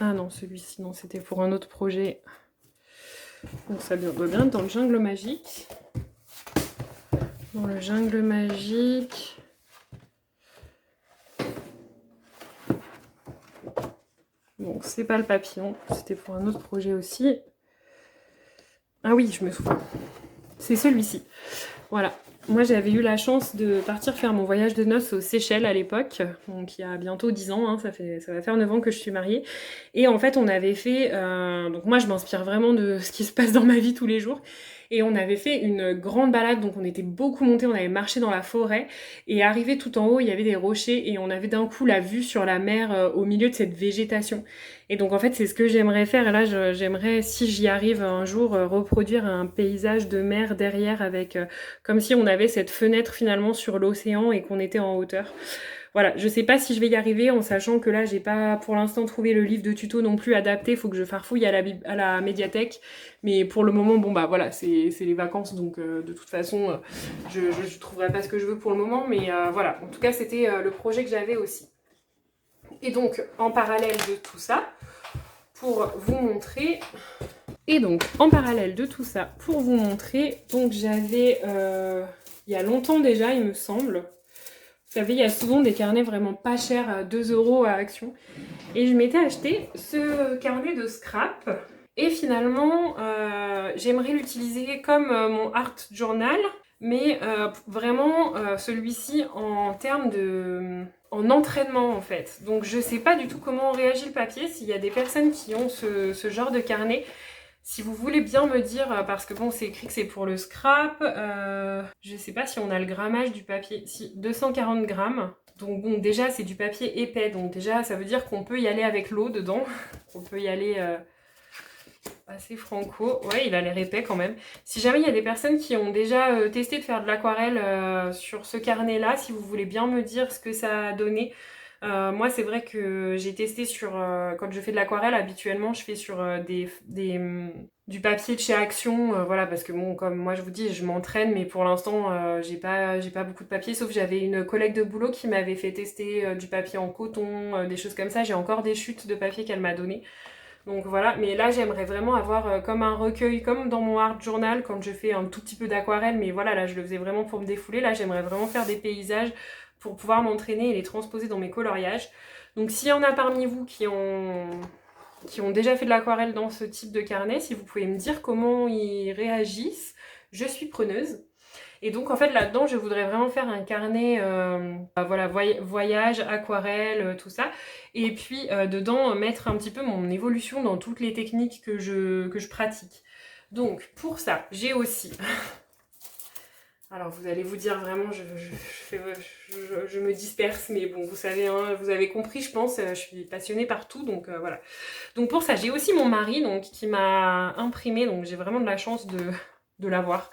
Speaker 1: Ah non, celui-ci, non, c'était pour un autre projet. Donc ça doit bien être dans le jungle magique. Dans le jungle magique. Donc c'est pas le papillon, c'était pour un autre projet aussi. Ah oui, je me souviens. C'est celui-ci. Voilà. Moi, j'avais eu la chance de partir faire mon voyage de noces aux Seychelles à l'époque, donc il y a bientôt 10 ans, hein, ça va faire 9 ans que je suis mariée. Et en fait, on avait fait... donc moi, je m'inspire vraiment de ce qui se passe dans ma vie tous les jours. Et on avait fait une grande balade, donc on était beaucoup montés, on avait marché dans la forêt. Et arrivé tout en haut, il y avait des rochers et on avait d'un coup la vue sur la mer au milieu de cette végétation. Et donc en fait, c'est ce que j'aimerais faire. Et là, j'aimerais, si j'y arrive un jour, reproduire un paysage de mer derrière avec... comme si on avait cette fenêtre finalement sur l'océan et qu'on était en hauteur. Voilà, je sais pas si je vais y arriver en sachant que là j'ai pas pour l'instant trouvé le livre de tuto non plus adapté, faut que je farfouille à la médiathèque, mais pour le moment bon bah voilà, c'est les vacances donc de toute façon je trouverai pas ce que je veux pour le moment, mais voilà, en tout cas c'était le projet que j'avais aussi. Et donc en parallèle de tout ça, pour vous montrer... Et donc, en parallèle de tout ça, pour vous montrer, donc j'avais, il y a longtemps déjà, il me semble, vous savez, il y a souvent des carnets vraiment pas chers, à 2 € à Action. Et je m'étais acheté ce carnet de scrap. Et finalement, j'aimerais l'utiliser comme mon art journal, mais vraiment celui-ci en termes en entraînement en fait. Donc je sais pas du tout comment réagit le papier, s'il y a des personnes qui ont ce genre de carnet. Si vous voulez bien me dire, parce que bon, c'est écrit que c'est pour le scrap, je sais pas si on a le grammage du papier. Si, 240 grammes. Donc bon, déjà c'est du papier épais, donc déjà ça veut dire qu'on peut y aller avec l'eau dedans. On peut y aller assez franco. Ouais, il a l'air épais quand même. Si jamais il y a des personnes qui ont déjà testé de faire de l'aquarelle sur ce carnet-là, si vous voulez bien me dire ce que ça a donné. Moi c'est vrai que j'ai testé sur... quand je fais de l'aquarelle, habituellement je fais sur du papier de chez Action, voilà, parce que bon, comme moi je vous dis, je m'entraîne, mais pour l'instant j'ai pas beaucoup de papier, sauf j'avais une collègue de boulot qui m'avait fait tester du papier en coton, des choses comme ça. J'ai encore des chutes de papier qu'elle m'a donné. Donc voilà, mais là j'aimerais vraiment avoir comme un recueil, comme dans mon art journal quand je fais un tout petit peu d'aquarelle, mais voilà, là je le faisais vraiment pour me défouler. Là j'aimerais vraiment faire des paysages pour pouvoir m'entraîner et les transposer dans mes coloriages. Donc s'il y en a parmi vous qui ont déjà fait de l'aquarelle dans ce type de carnet, si vous pouvez me dire comment ils réagissent, je suis preneuse. Et donc en fait là-dedans je voudrais vraiment faire un carnet voilà, voyage, aquarelle, tout ça. Et puis dedans mettre un petit peu mon évolution dans toutes les techniques que je pratique. Donc pour ça j'ai aussi... Alors vous allez vous dire vraiment je me disperse, mais bon vous savez, hein, vous avez compris je pense, je suis passionnée par tout, donc voilà. Donc pour ça j'ai aussi mon mari donc, qui m'a imprimé, donc j'ai vraiment de la chance de l'avoir.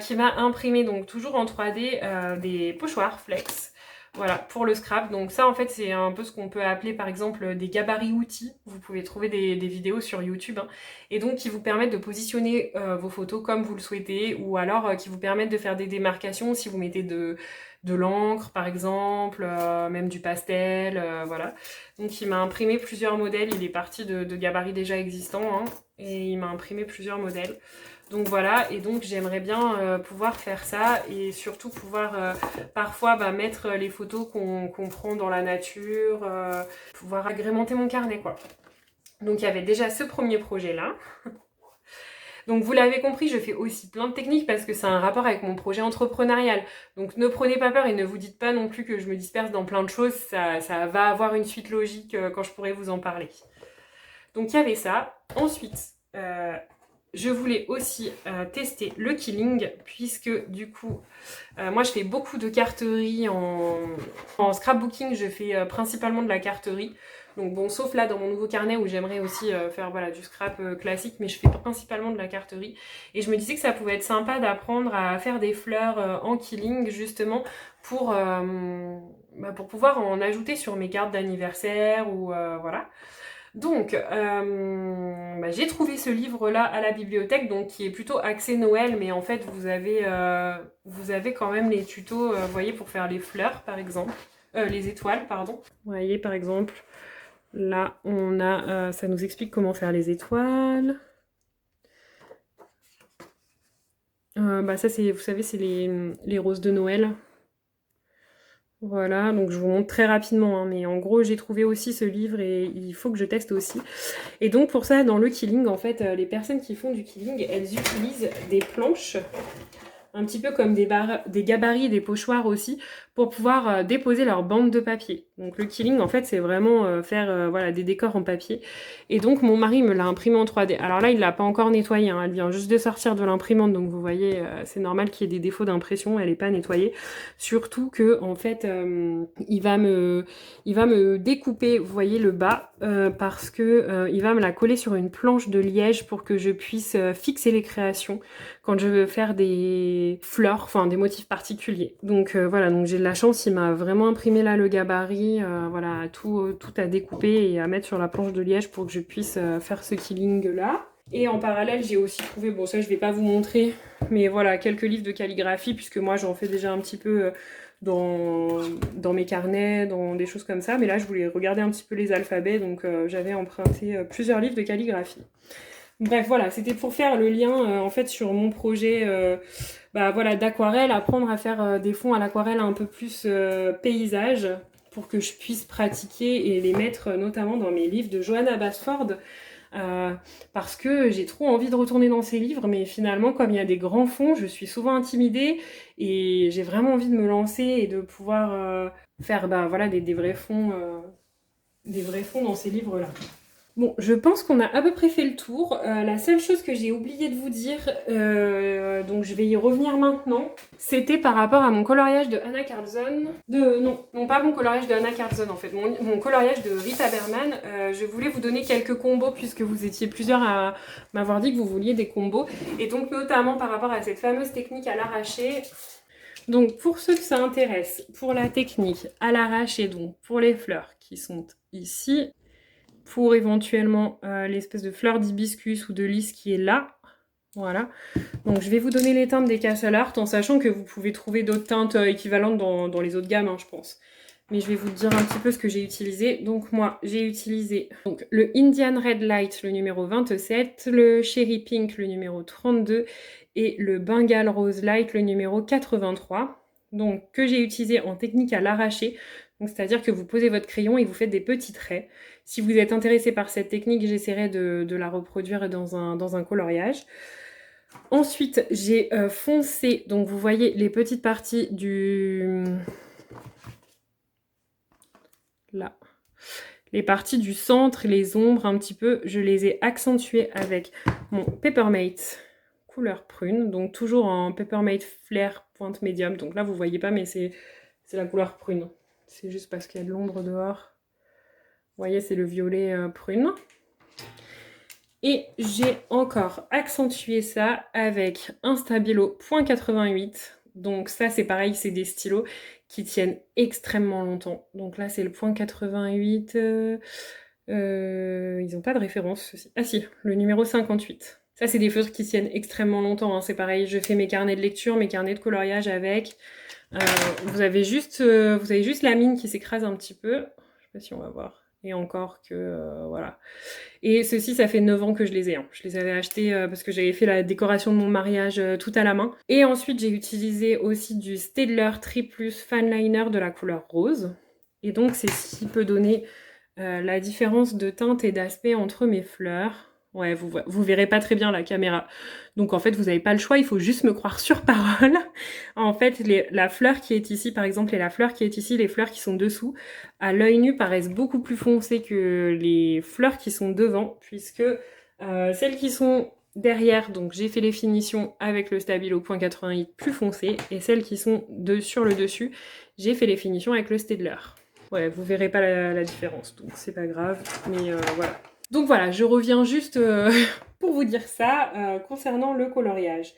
Speaker 1: Qui m'a imprimé donc toujours en 3D des pochoirs flex, voilà, pour le scrap. Donc ça en fait c'est un peu ce qu'on peut appeler par exemple des gabarits outils. Vous pouvez trouver des vidéos sur YouTube, hein, et donc qui vous permettent de positionner vos photos comme vous le souhaitez, ou alors qui vous permettent de faire des démarcations si vous mettez de l'encre par exemple, même du pastel, voilà. Donc il m'a imprimé plusieurs modèles, il est parti de gabarits déjà existants, hein, et il m'a imprimé plusieurs modèles. Donc voilà, et donc j'aimerais bien pouvoir faire ça et surtout pouvoir parfois mettre les photos qu'on prend dans la nature, pouvoir agrémenter mon carnet quoi. Donc il y avait déjà ce premier projet là. Donc vous l'avez compris, je fais aussi plein de techniques parce que c'est un rapport avec mon projet entrepreneurial. Donc ne prenez pas peur et ne vous dites pas non plus que je me disperse dans plein de choses, ça va avoir une suite logique quand je pourrai vous en parler. Donc il y avait ça. Ensuite... je voulais aussi tester le Killing, puisque du coup, moi je fais beaucoup de carterie en scrapbooking, je fais principalement de la carterie. Donc bon, sauf là dans mon nouveau carnet où j'aimerais aussi faire voilà, du scrap classique, mais je fais principalement de la carterie. Et je me disais que ça pouvait être sympa d'apprendre à faire des fleurs en Killing, justement, pour pouvoir en ajouter sur mes cartes d'anniversaire ou voilà. Donc, j'ai trouvé ce livre-là à la bibliothèque, donc qui est plutôt axé Noël, mais en fait, vous avez quand même les tutos, vous voyez, pour faire les fleurs, par exemple, les étoiles, pardon. Vous voyez, par exemple, là, on a, ça nous explique comment faire les étoiles. Ça, c'est, vous savez, c'est les roses de Noël. Voilà, donc je vous montre très rapidement, hein, mais en gros j'ai trouvé aussi ce livre et il faut que je teste aussi. Et donc pour ça, dans le Killing, en fait, les personnes qui font du Killing, elles utilisent des planches, un petit peu comme des gabarits, des pochoirs aussi, pour pouvoir déposer leur bande de papier. Donc le Killing, en fait, c'est vraiment faire voilà, des décors en papier. Et donc mon mari me l'a imprimé en 3D. Alors là, il l'a pas encore nettoyé, hein, elle vient juste de sortir de l'imprimante, donc vous voyez, c'est normal qu'il y ait des défauts d'impression, elle n'est pas nettoyée. Surtout que, en fait, il va me découper, vous voyez, le bas, parce que il va me la coller sur une planche de liège pour que je puisse fixer les créations quand je veux faire des fleurs, enfin des motifs particuliers. Donc voilà, donc j'ai de la chance, il m'a vraiment imprimé là le gabarit, voilà, tout à découper et à mettre sur la planche de liège pour que je puisse faire ce Killing là. Et en parallèle, j'ai aussi trouvé, bon ça je vais pas vous montrer, mais voilà, quelques livres de calligraphie, puisque moi j'en fais déjà un petit peu dans mes carnets, dans des choses comme ça, mais là je voulais regarder un petit peu les alphabets, donc j'avais emprunté plusieurs livres de calligraphie. Bref, voilà, c'était pour faire le lien en fait sur mon projet voilà, d'aquarelle, apprendre à faire des fonds à l'aquarelle un peu plus paysage pour que je puisse pratiquer et les mettre notamment dans mes livres de Johanna Basford parce que j'ai trop envie de retourner dans ces livres, mais finalement comme il y a des grands fonds, je suis souvent intimidée et j'ai vraiment envie de me lancer et de pouvoir faire voilà, des vrais fonds dans ces livres-là. Bon, je pense qu'on a à peu près fait le tour. La seule chose que j'ai oublié de vous dire, donc je vais y revenir maintenant, c'était par rapport à mon coloriage de Anna Karlsson. Non, pas mon coloriage de Anna Karlsson en fait, mon coloriage de Rita Berman. Je voulais vous donner quelques combos puisque vous étiez plusieurs à m'avoir dit que vous vouliez des combos. Et donc notamment par rapport à cette fameuse technique à l'arraché. Donc pour ceux que ça intéresse, pour la technique à l'arraché, donc pour les fleurs qui sont ici, pour éventuellement l'espèce de fleur d'hibiscus ou de lys qui est là. Voilà. Donc je vais vous donner les teintes des Castle Art en sachant que vous pouvez trouver d'autres teintes équivalentes dans les autres gammes, hein, je pense. Mais je vais vous dire un petit peu ce que j'ai utilisé. Donc moi, j'ai utilisé donc, le Indian Red Light, le numéro 27, le Cherry Pink, le numéro 32, et le Bengal Rose Light, le numéro 83. Donc que j'ai utilisé en technique à l'arraché. Donc c'est-à-dire que vous posez votre crayon et vous faites des petits traits. Si vous êtes intéressé par cette technique, j'essaierai de la reproduire dans un coloriage. Ensuite, j'ai foncé, donc vous voyez les petites parties du... Là. Les parties du centre, les ombres un petit peu, je les ai accentuées avec mon Peppermate couleur prune. Donc toujours en Peppermate Flair pointe médium. Donc là, vous voyez pas, mais c'est la couleur prune. C'est juste parce qu'il y a de l'ombre dehors. Vous voyez, c'est le violet prune. Et j'ai encore accentué ça avec un stabilo .88. Donc ça, c'est pareil, c'est des stylos qui tiennent extrêmement longtemps. Donc là, c'est le .88. Ils n'ont pas de référence, ceci. Ah si, le numéro 58. Ça, c'est des feutres qui tiennent extrêmement longtemps. Hein. C'est pareil, je fais mes carnets de lecture, mes carnets de coloriage avec. Vous avez juste la mine qui s'écrase un petit peu. Je sais pas si on va voir. Et encore que, voilà. Et ceci, ça fait 9 ans que je les ai. Hein. Je les avais achetés parce que j'avais fait la décoration de mon mariage tout à la main. Et ensuite, j'ai utilisé aussi du Staedtler Triplus Fan Liner de la couleur rose. Et donc, c'est ce qui peut donner la différence de teinte et d'aspect entre mes fleurs. Ouais, vous verrez pas très bien la caméra. Donc en fait, vous n'avez pas le choix, il faut juste me croire sur parole. En fait, la fleur qui est ici, par exemple, et la fleur qui est ici, les fleurs qui sont dessous, à l'œil nu paraissent beaucoup plus foncées que les fleurs qui sont devant, puisque celles qui sont derrière, donc j'ai fait les finitions avec le Stabilo .88 plus foncé, et celles qui sont sur le dessus, j'ai fait les finitions avec le Staedtler. Ouais, vous verrez pas la différence, donc c'est pas grave, mais voilà. Donc voilà, je reviens juste pour vous dire ça concernant le coloriage.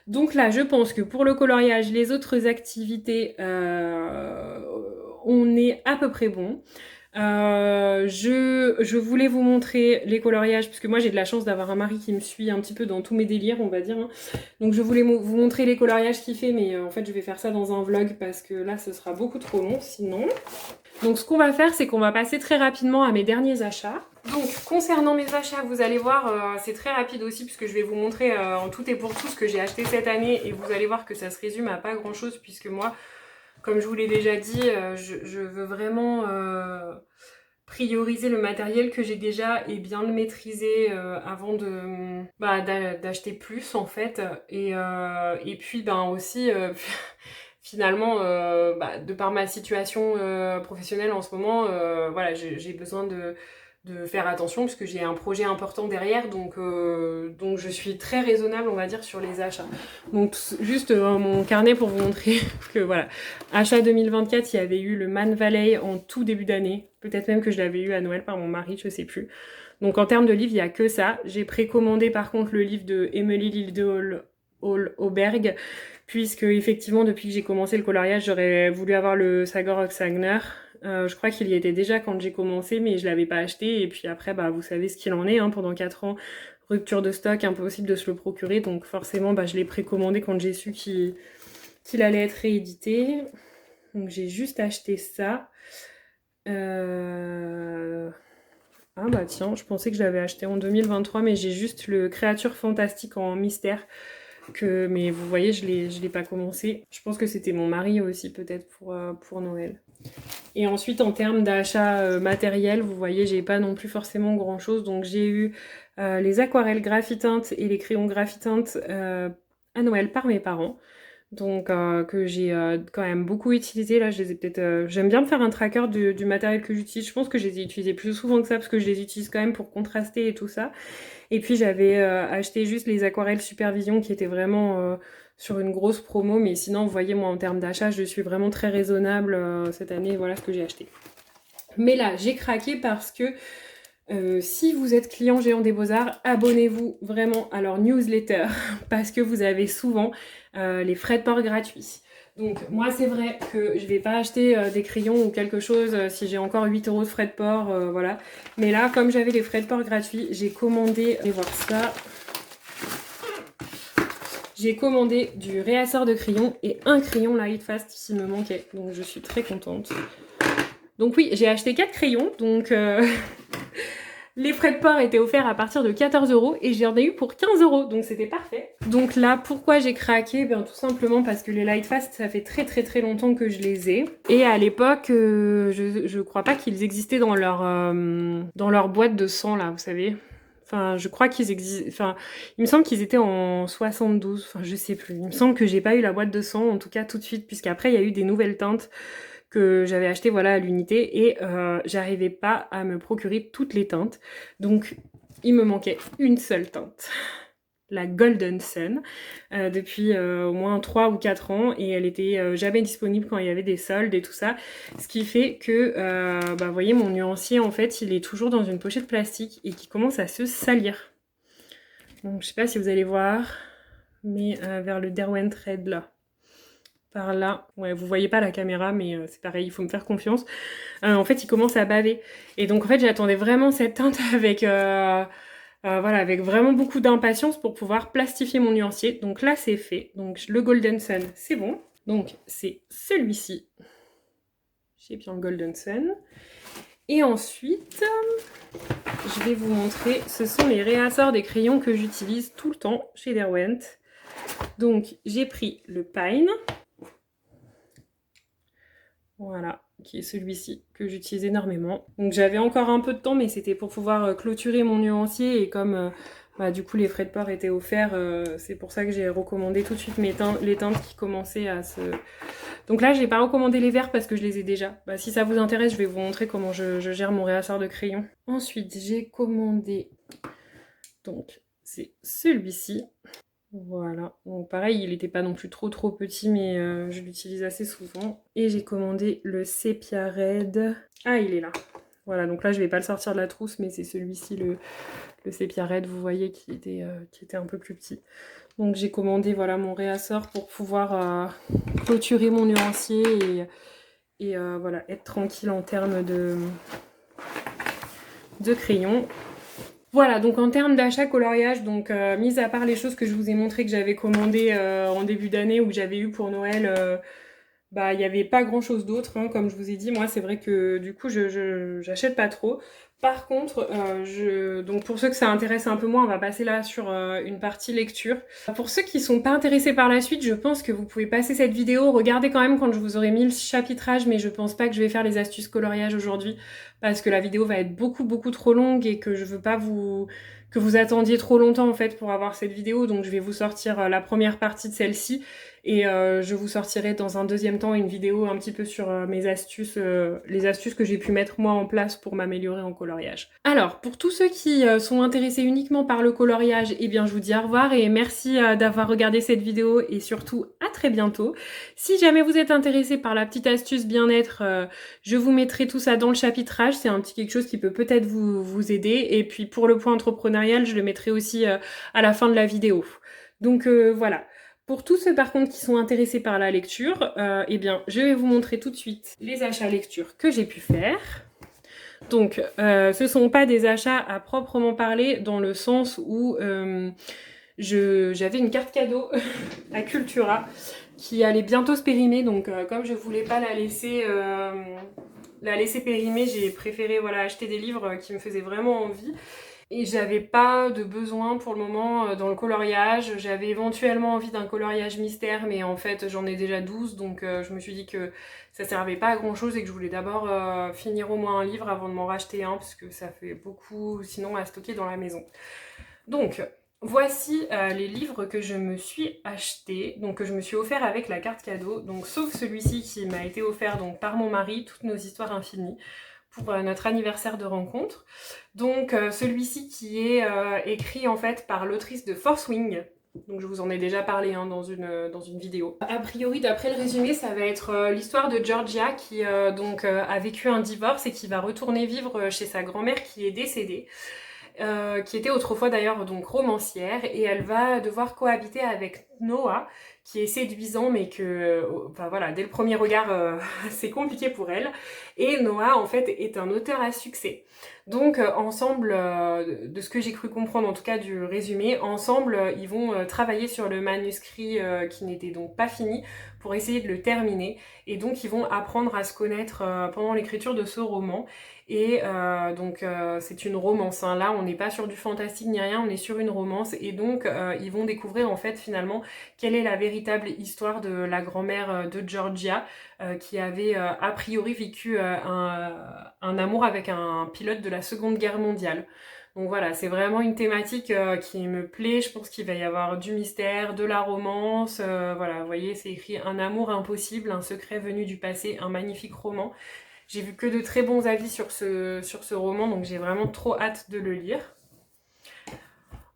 Speaker 1: Donc là, je pense que pour le coloriage, les autres activités, on est à peu près bon. Je voulais vous montrer les coloriages, puisque moi j'ai de la chance d'avoir un mari qui me suit un petit peu dans tous mes délires, on va dire. Hein. Donc je voulais vous montrer les coloriages qu'il fait, mais en fait je vais faire ça dans un vlog, parce que là ce sera beaucoup trop long sinon. Donc ce qu'on va faire, c'est qu'on va passer très rapidement à mes derniers achats. Donc concernant mes achats, vous allez voir, c'est très rapide aussi puisque je vais vous montrer en tout et pour tout ce que j'ai acheté cette année et vous allez voir que ça se résume à pas grand chose puisque moi, comme je vous l'ai déjà dit, je veux vraiment prioriser le matériel que j'ai déjà et bien le maîtriser avant d'acheter plus en fait. Et puis aussi... Finalement, de par ma situation professionnelle en ce moment, voilà, j'ai besoin de faire attention puisque j'ai un projet important derrière, donc je suis très raisonnable, on va dire, sur les achats. Donc juste mon carnet pour vous montrer que voilà, achat 2024, il y avait eu le Man Valley en tout début d'année, peut-être même que je l'avais eu à Noël par mon mari, je sais plus. Donc en termes de livres, il n'y a que ça. J'ai précommandé par contre le livre de Emily Lilde Auberg, puisque effectivement depuis que j'ai commencé le coloriage j'aurais voulu avoir le Sagor Oxagner. Je crois qu'il y était déjà quand j'ai commencé mais je l'avais pas acheté et puis après vous savez ce qu'il en est, hein, pendant 4 ans rupture de stock, impossible de se le procurer, donc forcément je l'ai précommandé quand j'ai su qu'il allait être réédité. Donc j'ai juste acheté ça. Ah tiens, je pensais que je l'avais acheté en 2023 mais j'ai juste le Créature Fantastique en mystère. Mais vous voyez, je l'ai pas commencé. Je pense que c'était mon mari aussi peut-être pour Noël. Et ensuite en termes d'achat matériel, vous voyez, j'ai pas non plus forcément grand chose. Donc j'ai eu les aquarelles graphiteintes et les crayons graphiteintes à Noël par mes parents. donc que j'ai quand même beaucoup utilisé. Là, je les ai peut-être... J'aime bien me faire un tracker du matériel que j'utilise. Je pense que je les ai utilisés plus souvent que ça parce que je les utilise quand même pour contraster et tout ça. Et puis j'avais acheté juste les aquarelles Supervision qui étaient vraiment sur une grosse promo. Mais sinon, vous voyez, moi en termes d'achat, je suis vraiment très raisonnable cette année. Voilà ce que j'ai acheté. Mais là, j'ai craqué parce que si vous êtes client Géant des Beaux-Arts, abonnez-vous vraiment à leur newsletter parce que vous avez souvent les frais de port gratuits. Donc moi c'est vrai que je vais pas acheter des crayons ou quelque chose si j'ai encore 8 € de frais de port, voilà. Mais là, comme j'avais les frais de port gratuits, j'ai commandé, allez voir ça, j'ai commandé du réassort de crayons et un crayon Lightfast s'il me manquait. Donc je suis très contente. Donc oui, j'ai acheté 4 crayons, donc... Les frais de port étaient offerts à partir de 14 € et j'en ai eu pour 15 €, donc c'était parfait. Donc là, pourquoi j'ai craqué? Ben, tout simplement parce que les Lightfast, ça fait très longtemps que je les ai. Et à l'époque, je crois pas qu'ils existaient dans leur boîte de 100 là, vous savez. Enfin, je crois qu'ils existent... Enfin, il me semble qu'ils étaient en 72, enfin je sais plus. Il me semble que j'ai pas eu la boîte de 100, en tout cas tout de suite, puisqu'après il y a eu des nouvelles teintes que j'avais acheté voilà à l'unité et j'arrivais pas à me procurer toutes les teintes, donc il me manquait une seule teinte, la Golden Sun, depuis au moins 3 ou 4 ans et elle était jamais disponible quand il y avait des soldes et tout ça, ce qui fait que bah, vous voyez mon nuancier en fait il est toujours dans une pochette plastique et qui commence à se salir. Donc je sais pas si vous allez voir, mais vers le Derwent Red là. Par là, ouais, vous voyez pas la caméra, mais c'est pareil, il faut me faire confiance. En fait, il commence à baver. Et donc, en fait, j'attendais vraiment cette teinte avec, voilà, avec vraiment beaucoup d'impatience pour pouvoir plastifier mon nuancier. Donc là, c'est fait. Donc, le Golden Sun, c'est bon. Donc, c'est celui-ci. J'ai bien le Golden Sun. Et ensuite, je vais vous montrer, ce sont les réassorts des crayons que j'utilise tout le temps chez Derwent. Donc, j'ai pris le Pine. Voilà, qui est celui-ci que j'utilise énormément. Donc j'avais encore un peu de temps, mais c'était pour pouvoir clôturer mon nuancier et comme bah, du coup les frais de port étaient offerts, c'est pour ça que j'ai recommandé tout de suite les teintes qui commençaient à se... Donc là, j'ai pas recommandé les verts parce que je les ai déjà. Bah, si ça vous intéresse, je vais vous montrer comment je gère mon réassort de crayon. Ensuite, j'ai commandé, donc c'est celui-ci. Voilà, donc pareil, il n'était pas non plus trop petit, mais je l'utilise assez souvent. Et j'ai commandé le Sepia Red. Ah, il est là. Voilà, donc là, je vais pas le sortir de la trousse, mais c'est celui-ci, le Sepia Red, vous voyez, qui était un peu plus petit. Donc j'ai commandé, voilà, mon réassort pour pouvoir clôturer mon nuancier et voilà, être tranquille en termes de crayon. Voilà, donc en termes d'achat coloriage, donc mis à part les choses que je vous ai montré que j'avais commandées en début d'année ou que j'avais eu pour Noël, bah il n'y avait pas grand chose d'autre, hein, comme je vous ai dit. Moi c'est vrai que du coup j'achète pas trop. Par contre, donc pour ceux que ça intéresse un peu moins, on va passer là sur une partie lecture. Pour ceux qui sont pas intéressés par la suite, je pense que vous pouvez passer cette vidéo. Regardez quand même quand je vous aurai mis le chapitrage, mais je pense pas que je vais faire les astuces coloriage aujourd'hui parce que la vidéo va être beaucoup trop longue et que je veux pas que vous attendiez trop longtemps en fait pour avoir cette vidéo. Donc je vais vous sortir la première partie de celle-ci et je vous sortirai dans un deuxième temps une vidéo un petit peu sur mes astuces, les astuces que j'ai pu mettre moi en place pour m'améliorer en coloriage. Alors, pour tous ceux qui sont intéressés uniquement par le coloriage, eh bien je vous dis au revoir et merci d'avoir regardé cette vidéo et surtout à très bientôt. Si jamais vous êtes intéressé par la petite astuce bien-être, je vous mettrai tout ça dans le chapitrage, c'est un petit quelque chose qui peut peut-être vous aider. Et puis pour le point entrepreneurial, je le mettrai aussi à la fin de la vidéo. Donc voilà. Pour tous ceux par contre qui sont intéressés par la lecture, eh bien je vais vous montrer tout de suite les achats lecture que j'ai pu faire. Donc ce ne sont pas des achats à proprement parler dans le sens où j'avais une carte cadeau à Cultura qui allait bientôt se périmer, donc comme je voulais pas la laisser périmer, j'ai préféré voilà, acheter des livres qui me faisaient vraiment envie. Et j'avais pas de besoin pour le moment dans le coloriage. J'avais éventuellement envie d'un coloriage mystère, mais en fait j'en ai déjà 12, donc je me suis dit que ça servait pas à grand chose et que je voulais d'abord finir au moins un livre avant de m'en racheter un, parce que ça fait beaucoup sinon à stocker dans la maison. Donc Voici les livres que je me suis achetés, donc que je me suis offert avec la carte cadeau, donc sauf celui-ci qui m'a été offert donc par mon mari, Toutes nos histoires infinies, pour notre anniversaire de rencontre. Donc celui-ci qui est écrit en fait par l'autrice de Force Wing. Donc je vous en ai déjà parlé hein, dans une vidéo. A priori, d'après le résumé, ça va être l'histoire de Georgia qui a vécu un divorce et qui va retourner vivre chez sa grand-mère qui est décédée. Qui était autrefois d'ailleurs donc romancière, et elle va devoir cohabiter avec Noah, qui est séduisant mais que, enfin voilà, dès le premier regard, c'est compliqué pour elle. Et Noah en fait est un auteur à succès. Donc ensemble, de ce que j'ai cru comprendre en tout cas du résumé, ensemble ils vont travailler sur le manuscrit qui n'était donc pas fini pour essayer de le terminer. Et donc ils vont apprendre à se connaître pendant l'écriture de ce roman. Et c'est une romance, hein. Là on n'est pas sur du fantastique ni rien, on est sur une romance. Et donc ils vont découvrir en fait finalement quelle est la véritable histoire de la grand-mère de Georgia, qui avait a priori vécu un amour avec un pilote de la Seconde Guerre mondiale. Donc voilà, c'est vraiment une thématique qui me plaît. Je pense qu'il va y avoir du mystère, de la romance. Voilà, vous voyez, c'est écrit un amour impossible, un secret venu du passé, un magnifique roman. J'ai vu que de très bons avis sur ce roman, donc j'ai vraiment trop hâte de le lire.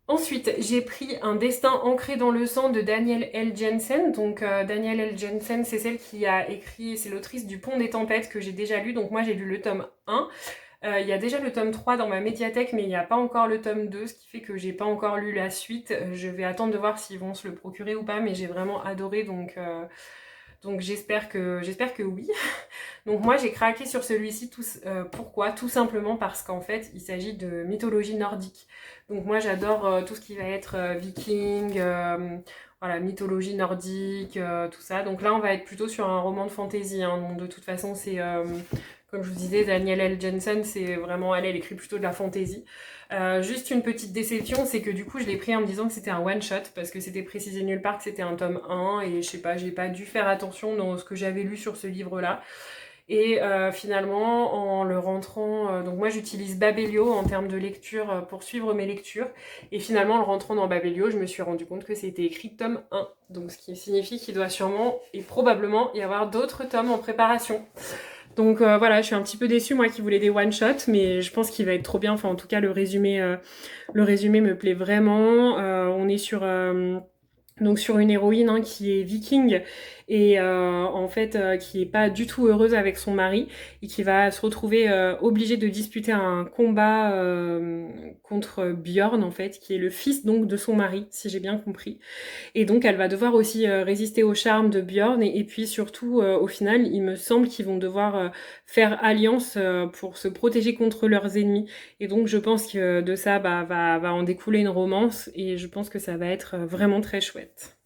Speaker 1: Ensuite, j'ai pris Un destin ancré dans le sang de Danielle L. Jensen. Donc Danielle L. Jensen, c'est celle qui a écrit, c'est l'autrice du Pont des tempêtes que j'ai déjà lu. Donc moi j'ai lu le tome 1. Il y a déjà le tome 3 dans ma médiathèque, mais il n'y a pas encore le tome 2, ce qui fait que j'ai pas encore lu la suite. Je vais attendre de voir s'ils vont se le procurer ou pas, mais j'ai vraiment adoré, donc j'espère que oui. Donc moi j'ai craqué sur celui-ci, pourquoi? Tout simplement parce qu'en fait il s'agit de mythologie nordique. Donc moi j'adore tout ce qui va être viking, voilà, mythologie nordique, tout ça. Donc là on va être plutôt sur un roman de fantasy, hein. Donc de toute façon c'est, comme je vous disais, Danielle L. Jensen, c'est vraiment, elle écrit plutôt de la fantasy. Juste une petite déception, c'est que du coup je l'ai pris en me disant que c'était un one shot, parce que c'était précisé nulle part que c'était un tome 1, et je sais pas, j'ai pas dû faire attention dans ce que j'avais lu sur ce livre là. Et finalement, en le rentrant, donc moi j'utilise Babelio en termes de lecture pour suivre mes lectures, et finalement en le rentrant dans Babelio, je me suis rendu compte que c'était écrit tome 1, donc ce qui signifie qu'il doit sûrement et probablement y avoir d'autres tomes en préparation. Donc voilà, je suis un petit peu déçue, moi qui voulais des one-shots, mais je pense qu'il va être trop bien. Enfin, en tout cas, le résumé me plaît vraiment. On est donc sur une héroïne hein, qui est viking et en fait qui est pas du tout heureuse avec son mari et qui va se retrouver obligée de disputer un combat contre Björn en fait, qui est le fils donc de son mari, si j'ai bien compris. Et donc elle va devoir aussi résister au charme de Björn, et puis surtout au final il me semble qu'ils vont devoir faire alliance pour se protéger contre leurs ennemis. Et donc je pense que de ça va en découler une romance, et je pense que ça va être vraiment très chouette.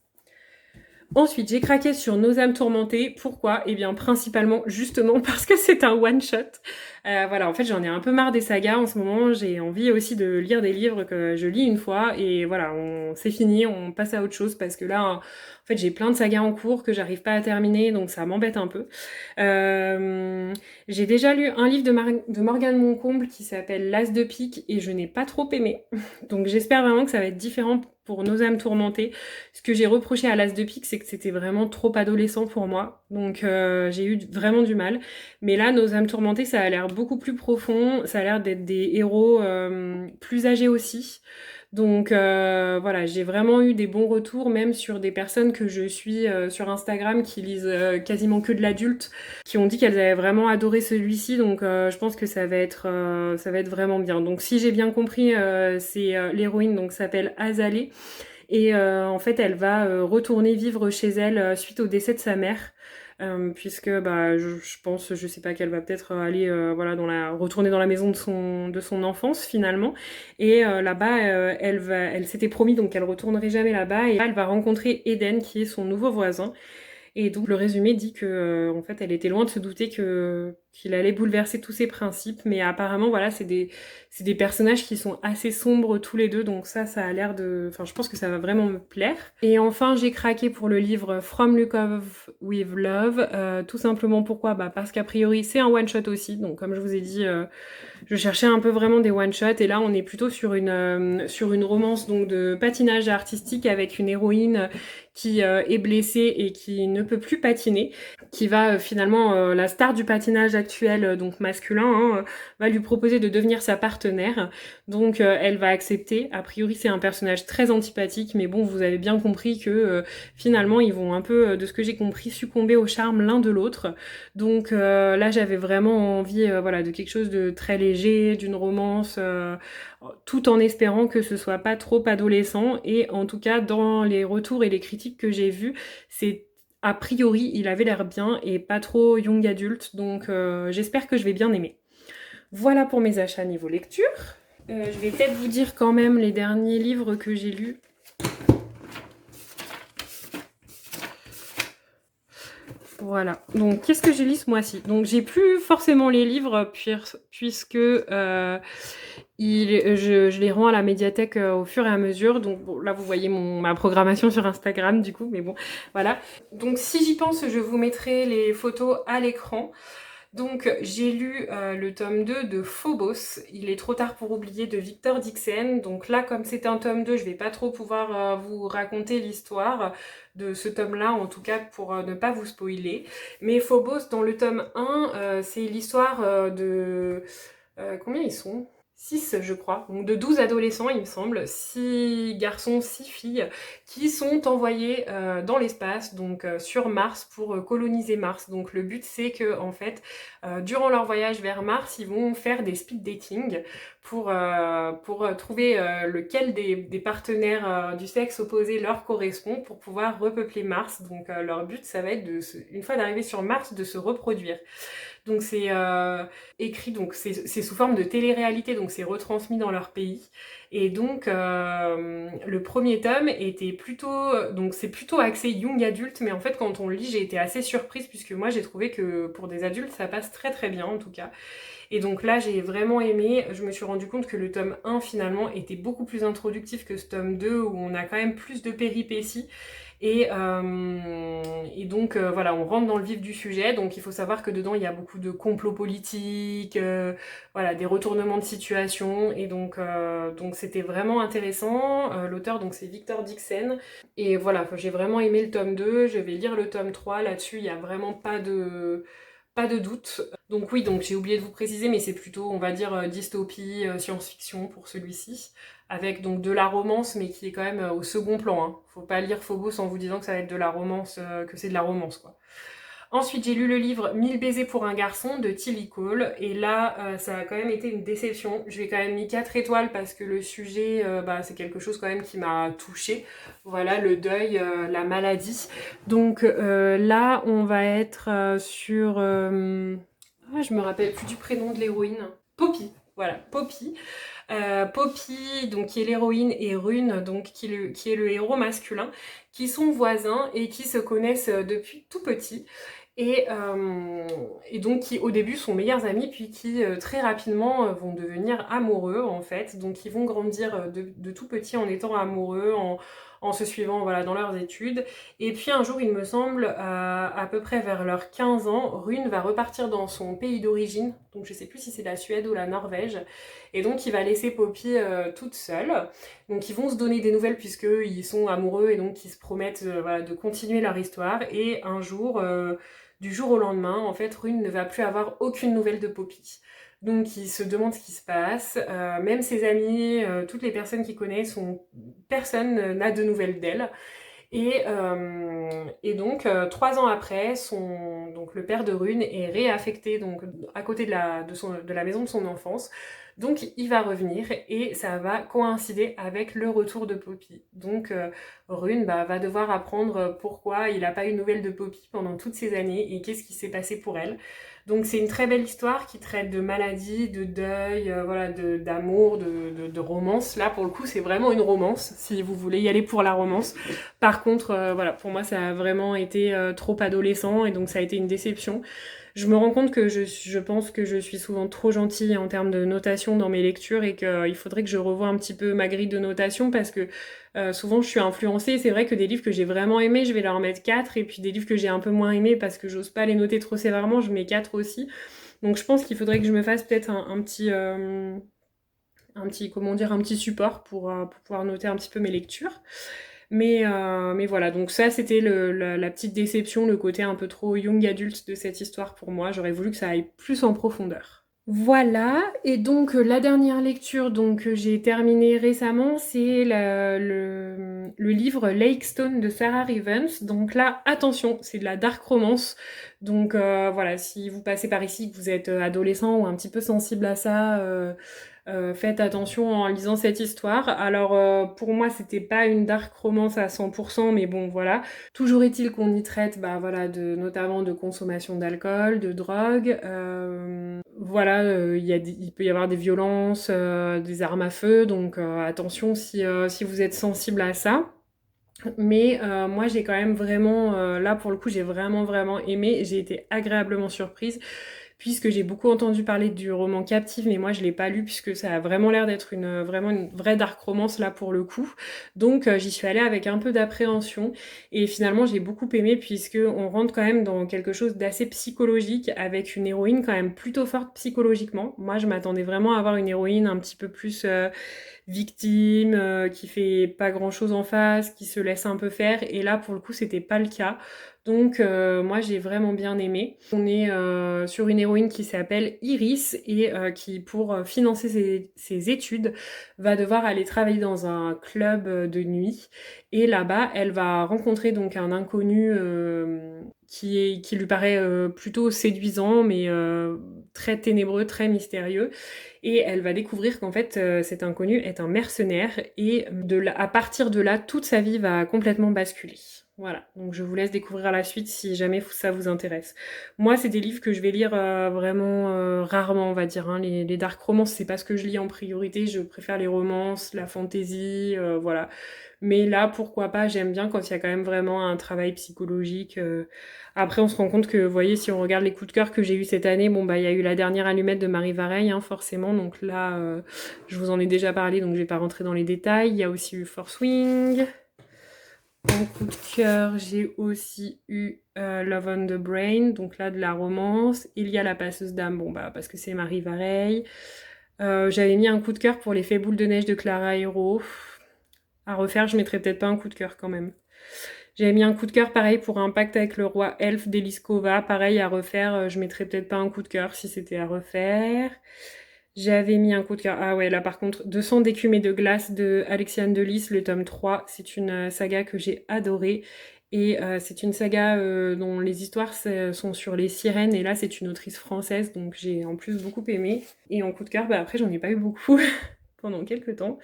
Speaker 1: Ensuite, j'ai craqué sur Nos âmes tourmentées. Pourquoi? Eh bien, principalement, justement, parce que c'est un one-shot. Voilà, en fait, j'en ai un peu marre des sagas en ce moment. J'ai envie aussi de lire des livres que je lis une fois. Et voilà, c'est fini, on passe à autre chose. Parce que là, en fait, j'ai plein de sagas en cours que j'arrive pas à terminer. Donc, ça m'embête un peu. J'ai déjà lu un livre de Morgane Moncomble qui s'appelle L'As de pique. Et je n'ai pas trop aimé. Donc, j'espère vraiment que ça va être différent pour Nos âmes tourmentées. Ce que j'ai reproché à l'As de pique, c'est que c'était vraiment trop adolescent pour moi. Donc j'ai eu vraiment du mal. Mais là, Nos âmes tourmentées, ça a l'air beaucoup plus profond. Ça a l'air d'être des héros plus âgés aussi. Donc voilà, j'ai vraiment eu des bons retours, même sur des personnes que je suis sur Instagram qui lisent quasiment que de l'adulte, qui ont dit qu'elles avaient vraiment adoré celui-ci. Donc je pense que ça va être vraiment bien. Donc si j'ai bien compris, c'est l'héroïne donc s'appelle Azalée. Et en fait, elle va retourner vivre chez elle suite au décès de sa mère. Puisque je pense, je sais pas, qu'elle va peut-être aller voilà retourner dans la maison de son enfance finalement. Et là-bas, elle s'était promis donc qu'elle retournerait jamais là-bas, et là, elle va rencontrer Eden qui est son nouveau voisin. Et donc le résumé dit que en fait elle était loin de se douter qu'il allait bouleverser tous ses principes, mais apparemment voilà c'est des personnages qui sont assez sombres tous les deux, donc ça a l'air de... Enfin je pense que ça va vraiment me plaire. Et enfin j'ai craqué pour le livre From Lukov with Love, tout simplement pourquoi parce qu'a priori c'est un one shot aussi, donc comme je vous ai dit je cherchais un peu vraiment des one shot et là on est plutôt sur une romance donc de patinage artistique avec une héroïne qui est blessée et qui ne peut plus patiner, qui va finalement, la star du patinage actuel, donc masculin, hein, va lui proposer de devenir sa partenaire. Donc elle va accepter. A priori c'est un personnage très antipathique, mais bon vous avez bien compris que finalement ils vont un peu, de ce que j'ai compris, succomber au charme l'un de l'autre. Donc là j'avais vraiment envie voilà, de quelque chose de très léger, d'une romance, tout en espérant que ce soit pas trop adolescent. Et en tout cas dans les retours et les critiques que j'ai vues, c'est a priori, il avait l'air bien et pas trop young adulte, donc j'espère que je vais bien aimer. Voilà pour mes achats niveau lecture. Je vais peut-être vous dire quand même les derniers livres que j'ai lus. Voilà, donc qu'est-ce que j'ai lu ce mois-ci? Donc j'ai plus forcément les livres puisque je les rends à la médiathèque au fur et à mesure. Donc bon, là vous voyez ma programmation sur Instagram du coup, mais bon voilà. Donc si j'y pense, je vous mettrai les photos à l'écran. Donc j'ai lu le tome 2 de Phobos, Il est trop tard pour oublier de Victor Dixon. Donc là comme c'est un tome 2, je vais pas trop pouvoir vous raconter l'histoire de ce tome-là, en tout cas pour ne pas vous spoiler. Mais Phobos dans le tome 1, c'est l'histoire de... combien ils sont ? 6 je crois, donc de 12 adolescents il me semble, 6 garçons, 6 filles, qui sont envoyés dans l'espace, donc sur Mars, pour coloniser Mars. Donc le but c'est que en fait, durant leur voyage vers Mars, ils vont faire des speed dating pour trouver lequel des partenaires du sexe opposé leur correspond pour pouvoir repeupler Mars. Donc leur but ça va être, une fois d'arriver sur Mars, de se reproduire. Donc c'est écrit, donc c'est sous forme de télé-réalité, donc c'est retransmis dans leur pays. Et donc le premier tome était plutôt, donc c'est plutôt axé young adulte, mais en fait quand on le lit j'ai été assez surprise puisque moi j'ai trouvé que pour des adultes ça passe très très bien en tout cas. Et donc là j'ai vraiment aimé, je me suis rendu compte que le tome 1 finalement était beaucoup plus introductif que ce tome 2 où on a quand même plus de péripéties. Et donc voilà, on rentre dans le vif du sujet. Donc il faut savoir que dedans il y a beaucoup de complots politiques, voilà, des retournements de situation. Et donc c'était vraiment intéressant. L'auteur donc c'est Victor Dixon. Et voilà, j'ai vraiment aimé le tome 2. Je vais lire le tome 3. Là-dessus, il n'y a vraiment pas de doute. Donc oui, donc j'ai oublié de vous préciser, mais c'est plutôt, on va dire, dystopie, science-fiction pour celui-ci, avec donc de la romance, mais qui est quand même au second plan. Hein. Faut pas lire Phobos en vous disant que ça va être de la romance, que c'est de la romance, quoi. Ensuite, j'ai lu le livre 1000 baisers pour un garçon de Tilly Cole, et là, ça a quand même été une déception. Je lui ai quand même mis 4 étoiles parce que le sujet, c'est quelque chose quand même qui m'a touchée. Voilà, le deuil, la maladie. Donc là, on va être sur... je me rappelle plus du prénom de l'héroïne. Poppy, voilà, Poppy. Poppy, donc qui est l'héroïne, et Rune, donc qui est le héros masculin, qui sont voisins et qui se connaissent depuis tout petit. Et donc qui au début sont meilleurs amis, puis qui très rapidement vont devenir amoureux en fait. Donc ils vont grandir de tout petit en étant amoureux, en se suivant voilà, dans leurs études. Et puis un jour, il me semble, à peu près vers leurs 15 ans, Rune va repartir dans son pays d'origine. Donc je sais plus si c'est la Suède ou la Norvège. Et donc il va laisser Poppy toute seule. Donc ils vont se donner des nouvelles puisqu'ils sont amoureux et donc ils se promettent voilà, de continuer leur histoire. Et un jour... du jour au lendemain, en fait, Rune ne va plus avoir aucune nouvelle de Poppy. Donc il se demande ce qui se passe, même ses amis, toutes les personnes qu'il connaît, personne n'a de nouvelles d'elle. Et donc 3 ans après, donc le père de Rune est réaffecté donc, à côté de la maison de son enfance. Donc il va revenir et ça va coïncider avec le retour de Poppy. Donc Rune va devoir apprendre pourquoi il n'a pas eu de nouvelles de Poppy pendant toutes ces années et qu'est-ce qui s'est passé pour elle. Donc c'est une très belle histoire qui traite de maladie, de deuil, voilà, d'amour, de romance. Là pour le coup c'est vraiment une romance si vous voulez y aller pour la romance. Par contre voilà, pour moi ça a vraiment été trop adolescent et donc ça a été une déception. Je me rends compte que je pense que je suis souvent trop gentille en termes de notation dans mes lectures et qu'il faudrait que je revoie un petit peu ma grille de notation parce que souvent je suis influencée. C'est vrai que des livres que j'ai vraiment aimés, je vais leur mettre 4 et puis des livres que j'ai un peu moins aimés parce que j'ose pas les noter trop sévèrement, je mets 4 aussi. Donc je pense qu'il faudrait que je me fasse peut-être comment dire, un petit support pour pouvoir noter un petit peu mes lectures. Mais voilà, donc ça c'était la petite déception, le côté un peu trop young adulte de cette histoire pour moi. J'aurais voulu que ça aille plus en profondeur. Voilà, et donc la dernière lecture que j'ai terminée récemment, c'est le livre Lakestone de Sarah Rivens. Donc là, attention, c'est de la dark romance. Donc voilà, si vous passez par ici, que vous êtes adolescent ou un petit peu sensible à ça, faites attention en lisant cette histoire. Alors pour moi c'était pas une dark romance à 100%, mais bon voilà. Toujours est-il qu'on y traite voilà, notamment de consommation d'alcool, de drogue. Voilà, il peut y avoir des violences, des armes à feu, donc attention si vous êtes sensible à ça. Mais moi j'ai quand même vraiment, là pour le coup j'ai vraiment aimé, j'ai été agréablement surprise puisque j'ai beaucoup entendu parler du roman Captive, mais moi je l'ai pas lu puisque ça a vraiment l'air d'être vraiment une vraie dark romance là pour le coup. Donc j'y suis allée avec un peu d'appréhension et finalement j'ai beaucoup aimé puisque on rentre quand même dans quelque chose d'assez psychologique avec une héroïne quand même plutôt forte psychologiquement. Moi je m'attendais vraiment à avoir une héroïne un petit peu plus victime, qui fait pas grand chose en face, qui se laisse un peu faire, et là pour le coup c'était pas le cas. Donc moi j'ai vraiment bien aimé. On est sur une héroïne qui s'appelle Iris et qui pour financer ses études va devoir aller travailler dans un club de nuit et là-bas elle va rencontrer donc un inconnu qui lui paraît plutôt séduisant mais très ténébreux, très mystérieux et elle va découvrir qu'en fait cet inconnu est un mercenaire et à partir de là toute sa vie va complètement basculer. Voilà, donc je vous laisse découvrir la suite si jamais ça vous intéresse. Moi, c'est des livres que je vais lire vraiment rarement, on va dire. Hein. Les dark romances, c'est pas ce que je lis en priorité. Je préfère les romances, la fantasy, voilà. Mais là, pourquoi pas, j'aime bien quand il y a quand même vraiment un travail psychologique. Après, on se rend compte que, vous voyez, si on regarde les coups de cœur que j'ai eu cette année, bon, il y a eu La Dernière Allumette de Marie Vareille, hein, forcément. Donc là, je vous en ai déjà parlé, donc je vais pas rentrer dans les détails. Il y a aussi eu Force Wing. En coup de cœur, j'ai aussi eu Love on the Brain, donc là de la romance. Il y a La Passeuse d'âme, parce que c'est Marie Vareille. J'avais mis un coup de cœur pour Les Fées boules de neige de Clara Hero. À refaire, je mettrais peut-être pas un coup de cœur quand même. J'avais mis un coup de cœur pareil pour Un pacte avec le roi elfe d'Eliskova. Pareil à refaire, je mettrais peut-être pas un coup de cœur si c'était à refaire. J'avais mis un coup de cœur. Ah ouais, là par contre, 200 d'écume et de glace de Alexiane Delis, le tome 3. C'est une saga que j'ai adorée. Et c'est une saga dont les histoires sont sur les sirènes. Et là, c'est une autrice française, donc j'ai en plus beaucoup aimé. Et en coup de cœur, après, j'en ai pas eu beaucoup pendant quelques temps,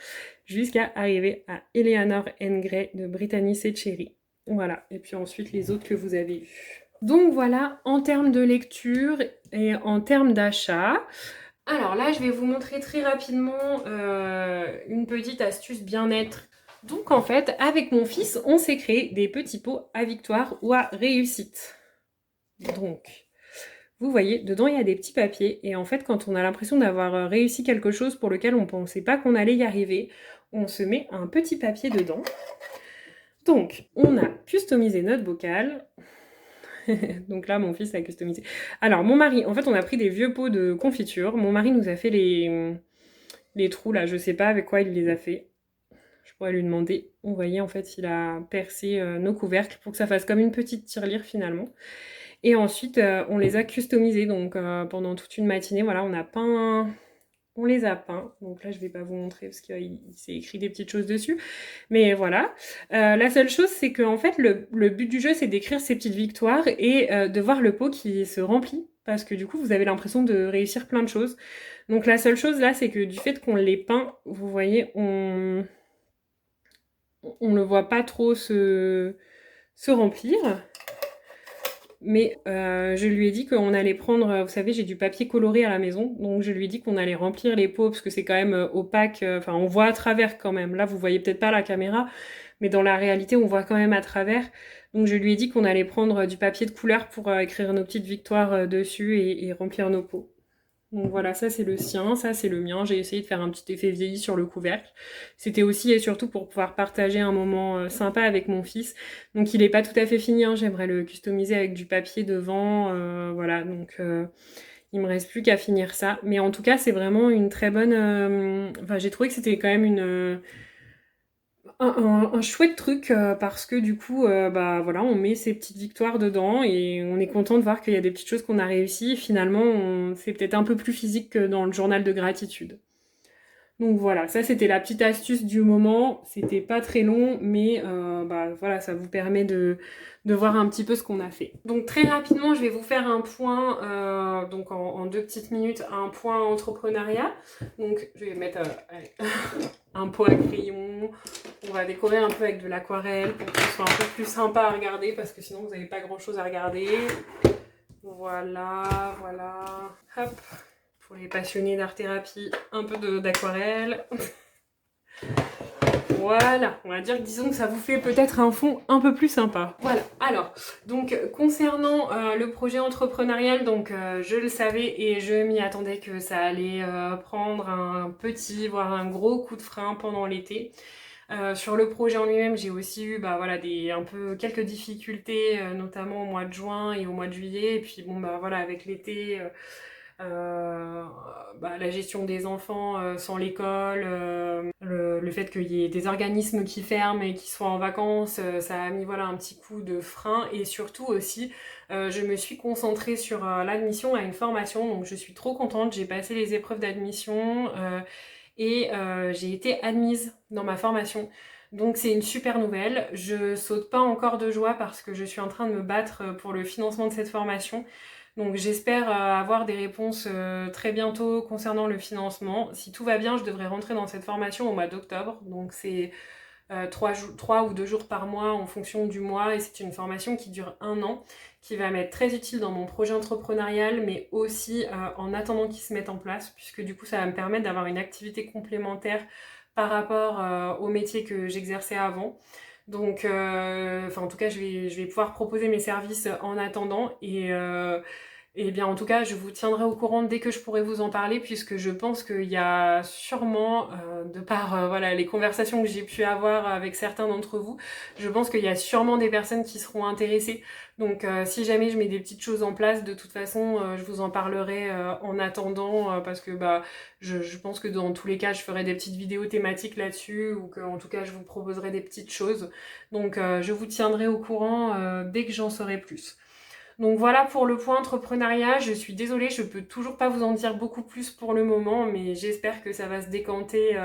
Speaker 1: jusqu'à arriver à Eleanor N. Gray de Brittany Setcheri. Voilà, et puis ensuite les autres que vous avez vus. Donc voilà, en termes de lecture et en termes d'achat. Alors là, je vais vous montrer très rapidement une petite astuce bien-être. Donc en fait, avec mon fils, on s'est créé des petits pots à victoire ou à réussite. Donc, vous voyez, dedans il y a des petits papiers et en fait, quand on a l'impression d'avoir réussi quelque chose pour lequel on ne pensait pas qu'on allait y arriver, on se met un petit papier dedans. Donc, on a customisé notre bocal. Donc là, mon fils a customisé. Alors, mon mari, en fait, on a pris des vieux pots de confiture. Mon mari nous a fait les trous, là. Je sais pas avec quoi il les a fait. Je pourrais lui demander. Vous voyez, en fait, il a percé nos couvercles pour que ça fasse comme une petite tirelire, finalement. Et ensuite, on les a customisés. Donc, pendant toute une matinée, voilà, on a peint... On les a peints, donc là je vais pas vous montrer parce qu'il s'est écrit des petites choses dessus, mais voilà. La seule chose c'est que en fait le but du jeu c'est d'écrire ces petites victoires et de voir le pot qui se remplit, parce que du coup vous avez l'impression de réussir plein de choses. Donc la seule chose là c'est que du fait qu'on les peint, vous voyez, on le voit pas trop se remplir. Mais je lui ai dit qu'on allait prendre, vous savez, j'ai du papier coloré à la maison, donc je lui ai dit qu'on allait remplir les pots, parce que c'est quand même opaque, enfin on voit à travers quand même. Là, vous voyez peut-être pas la caméra, mais dans la réalité, on voit quand même à travers. Donc je lui ai dit qu'on allait prendre du papier de couleur pour écrire nos petites victoires dessus et remplir nos pots. Donc voilà, ça c'est le sien, ça c'est le mien. J'ai essayé de faire un petit effet vieilli sur le couvercle. C'était aussi et surtout pour pouvoir partager un moment sympa avec mon fils. Donc il n'est pas tout à fait fini, hein. J'aimerais le customiser avec du papier devant. Voilà, donc il me reste plus qu'à finir ça. Mais en tout cas, c'est vraiment une très bonne... Enfin, j'ai trouvé que c'était quand même un chouette truc parce que du coup, bah voilà, on met ses petites victoires dedans et on est content de voir qu'il y a des petites choses qu'on a réussi. Finalement, c'est peut-être un peu plus physique que dans le journal de gratitude. Donc voilà, ça c'était la petite astuce du moment. C'était pas très long, mais bah voilà, ça vous permet de voir un petit peu ce qu'on a fait. Donc très rapidement, je vais vous faire un point, donc en 2 petites minutes, un point entrepreneuriat. Donc je vais mettre un pot à crayon. On va décorer un peu avec de l'aquarelle pour que ce soit un peu plus sympa à regarder parce que sinon vous n'avez pas grand chose à regarder. Voilà, voilà. Hop. Pour les passionnés d'art-thérapie, un peu d'aquarelle. Voilà, on va dire que disons que ça vous fait peut-être un fond un peu plus sympa. Voilà, alors, donc concernant le projet entrepreneurial, donc je le savais et je m'y attendais que ça allait prendre un petit, voire un gros coup de frein pendant l'été. Sur le projet en lui-même, j'ai aussi eu bah, voilà, quelques difficultés, notamment au mois de juin et au mois de juillet. Et puis bon, bah voilà, avec l'été... bah, la gestion des enfants sans l'école, le fait qu'il y ait des organismes qui ferment et qui soient en vacances, ça a mis voilà, un petit coup de frein. Et surtout aussi, je me suis concentrée sur l'admission à une formation, donc je suis trop contente, j'ai passé les épreuves d'admission et j'ai été admise dans ma formation. Donc c'est une super nouvelle. Je saute pas encore de joie parce que je suis en train de me battre pour le financement de cette formation. Donc j'espère avoir des réponses très bientôt concernant le financement. Si tout va bien, je devrais rentrer dans cette formation au mois d'octobre. Donc c'est 3 ou 2 jours par mois en fonction du mois. Et c'est une formation qui dure 1 an, qui va m'être très utile dans mon projet entrepreneurial, mais aussi en attendant qu'il se mette en place, puisque du coup ça va me permettre d'avoir une activité complémentaire par rapport au métier que j'exerçais avant. Donc, en tout cas, je vais pouvoir proposer mes services en attendant et bien en tout cas, je vous tiendrai au courant dès que je pourrai vous en parler puisque je pense qu'il y a sûrement, de par voilà, les conversations que j'ai pu avoir avec certains d'entre vous, je pense qu'il y a sûrement des personnes qui seront intéressées. Donc si jamais je mets des petites choses en place, de toute façon, je vous en parlerai en attendant parce que bah, je pense que dans tous les cas, je ferai des petites vidéos thématiques là-dessus ou qu'en tout cas, je vous proposerai des petites choses. Donc je vous tiendrai au courant dès que j'en saurai plus. Donc voilà pour le point entrepreneuriat, je suis désolée, je peux toujours pas vous en dire beaucoup plus pour le moment, mais j'espère que ça va se décanter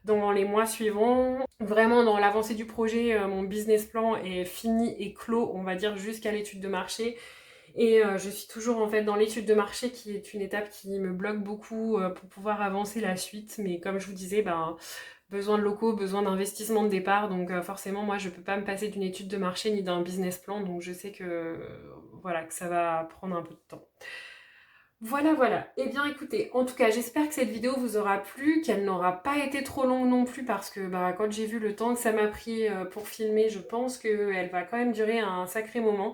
Speaker 1: dans les mois suivants. Vraiment dans l'avancée du projet, mon business plan est fini et clos, on va dire jusqu'à l'étude de marché. Et je suis toujours en fait dans l'étude de marché qui est une étape qui me bloque beaucoup pour pouvoir avancer la suite. Mais comme je vous disais, ben, besoin de locaux, besoin d'investissement de départ. Donc forcément, moi, je peux pas me passer d'une étude de marché ni d'un business plan. Donc je sais que, voilà, que ça va prendre un peu de temps. Voilà, voilà. Eh bien, écoutez, en tout cas, j'espère que cette vidéo vous aura plu, qu'elle n'aura pas été trop longue non plus, parce que bah, quand j'ai vu le temps que ça m'a pris pour filmer, je pense qu'elle va quand même durer un sacré moment.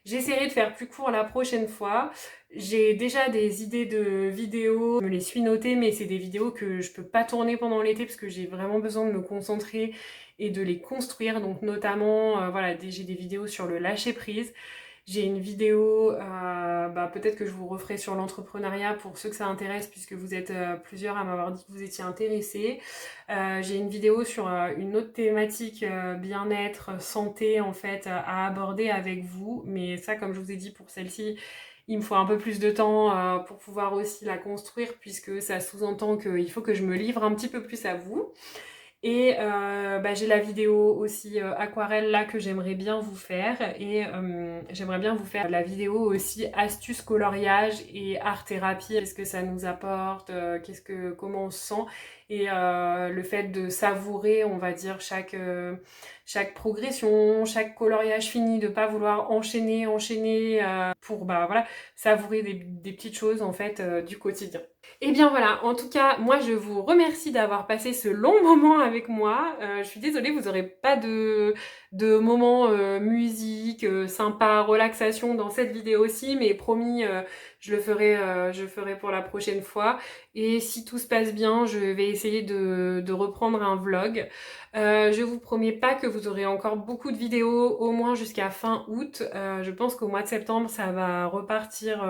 Speaker 1: J'essaierai de faire plus court la prochaine fois. J'ai déjà des idées de vidéos, je me les suis notées, mais c'est des vidéos que je peux pas tourner pendant l'été parce que j'ai vraiment besoin de me concentrer et de les construire. Donc notamment, voilà, j'ai des vidéos sur le lâcher prise. J'ai une vidéo, bah, peut-être que je vous referai sur l'entrepreneuriat pour ceux que ça intéresse puisque vous êtes plusieurs à m'avoir dit que vous étiez intéressés. J'ai une vidéo sur une autre thématique bien-être, santé en fait à aborder avec vous. Mais ça, comme je vous ai dit pour celle-ci, il me faut un peu plus de temps pour pouvoir aussi la construire puisque ça sous-entend qu'il faut que je me livre un petit peu plus à vous. Et bah, j'ai la vidéo aussi aquarelle là que j'aimerais bien vous faire et j'aimerais bien vous faire la vidéo aussi astuces coloriage et art thérapie, qu'est-ce que ça nous apporte, comment on se sent et le fait de savourer on va dire chaque progression, chaque coloriage fini, de pas vouloir enchaîner pour bah voilà savourer des petites choses en fait du quotidien. Et bien voilà, en tout cas, moi je vous remercie d'avoir passé ce long moment avec moi. Je suis désolée, vous n'aurez pas de moments musique, sympa, relaxation dans cette vidéo aussi, mais promis, je le ferai pour la prochaine fois. Et si tout se passe bien, je vais essayer de reprendre un vlog. Je vous promets pas que vous aurez encore beaucoup de vidéos, au moins jusqu'à fin août. Je pense qu'au mois de septembre, ça va repartir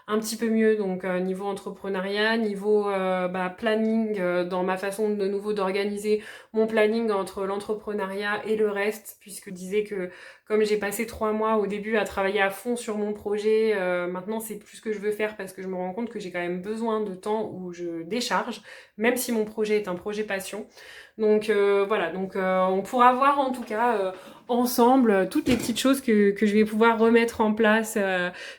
Speaker 1: un petit peu mieux, donc niveau entrepreneuriat, niveau planning, dans ma façon de nouveau d'organiser mon planning entre l'entrepreneuriat et le reste, puisque je disais que comme j'ai passé 3 mois au début à travailler à fond sur mon projet, maintenant c'est plus ce que je veux faire parce que je me rends compte que j'ai quand même besoin de temps où je décharge, même si mon projet est un projet passion. Donc voilà, donc on pourra voir en tout cas ensemble toutes les petites choses que je vais pouvoir remettre en place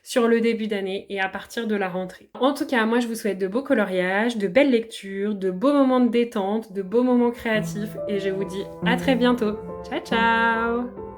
Speaker 1: sur le début d'année et à partir de la rentrée. En tout cas, moi je vous souhaite de beaux coloriages, de belles lectures, de beaux moments de détente, de beaux moments créatifs et je vous dis à très bientôt. Ciao ciao!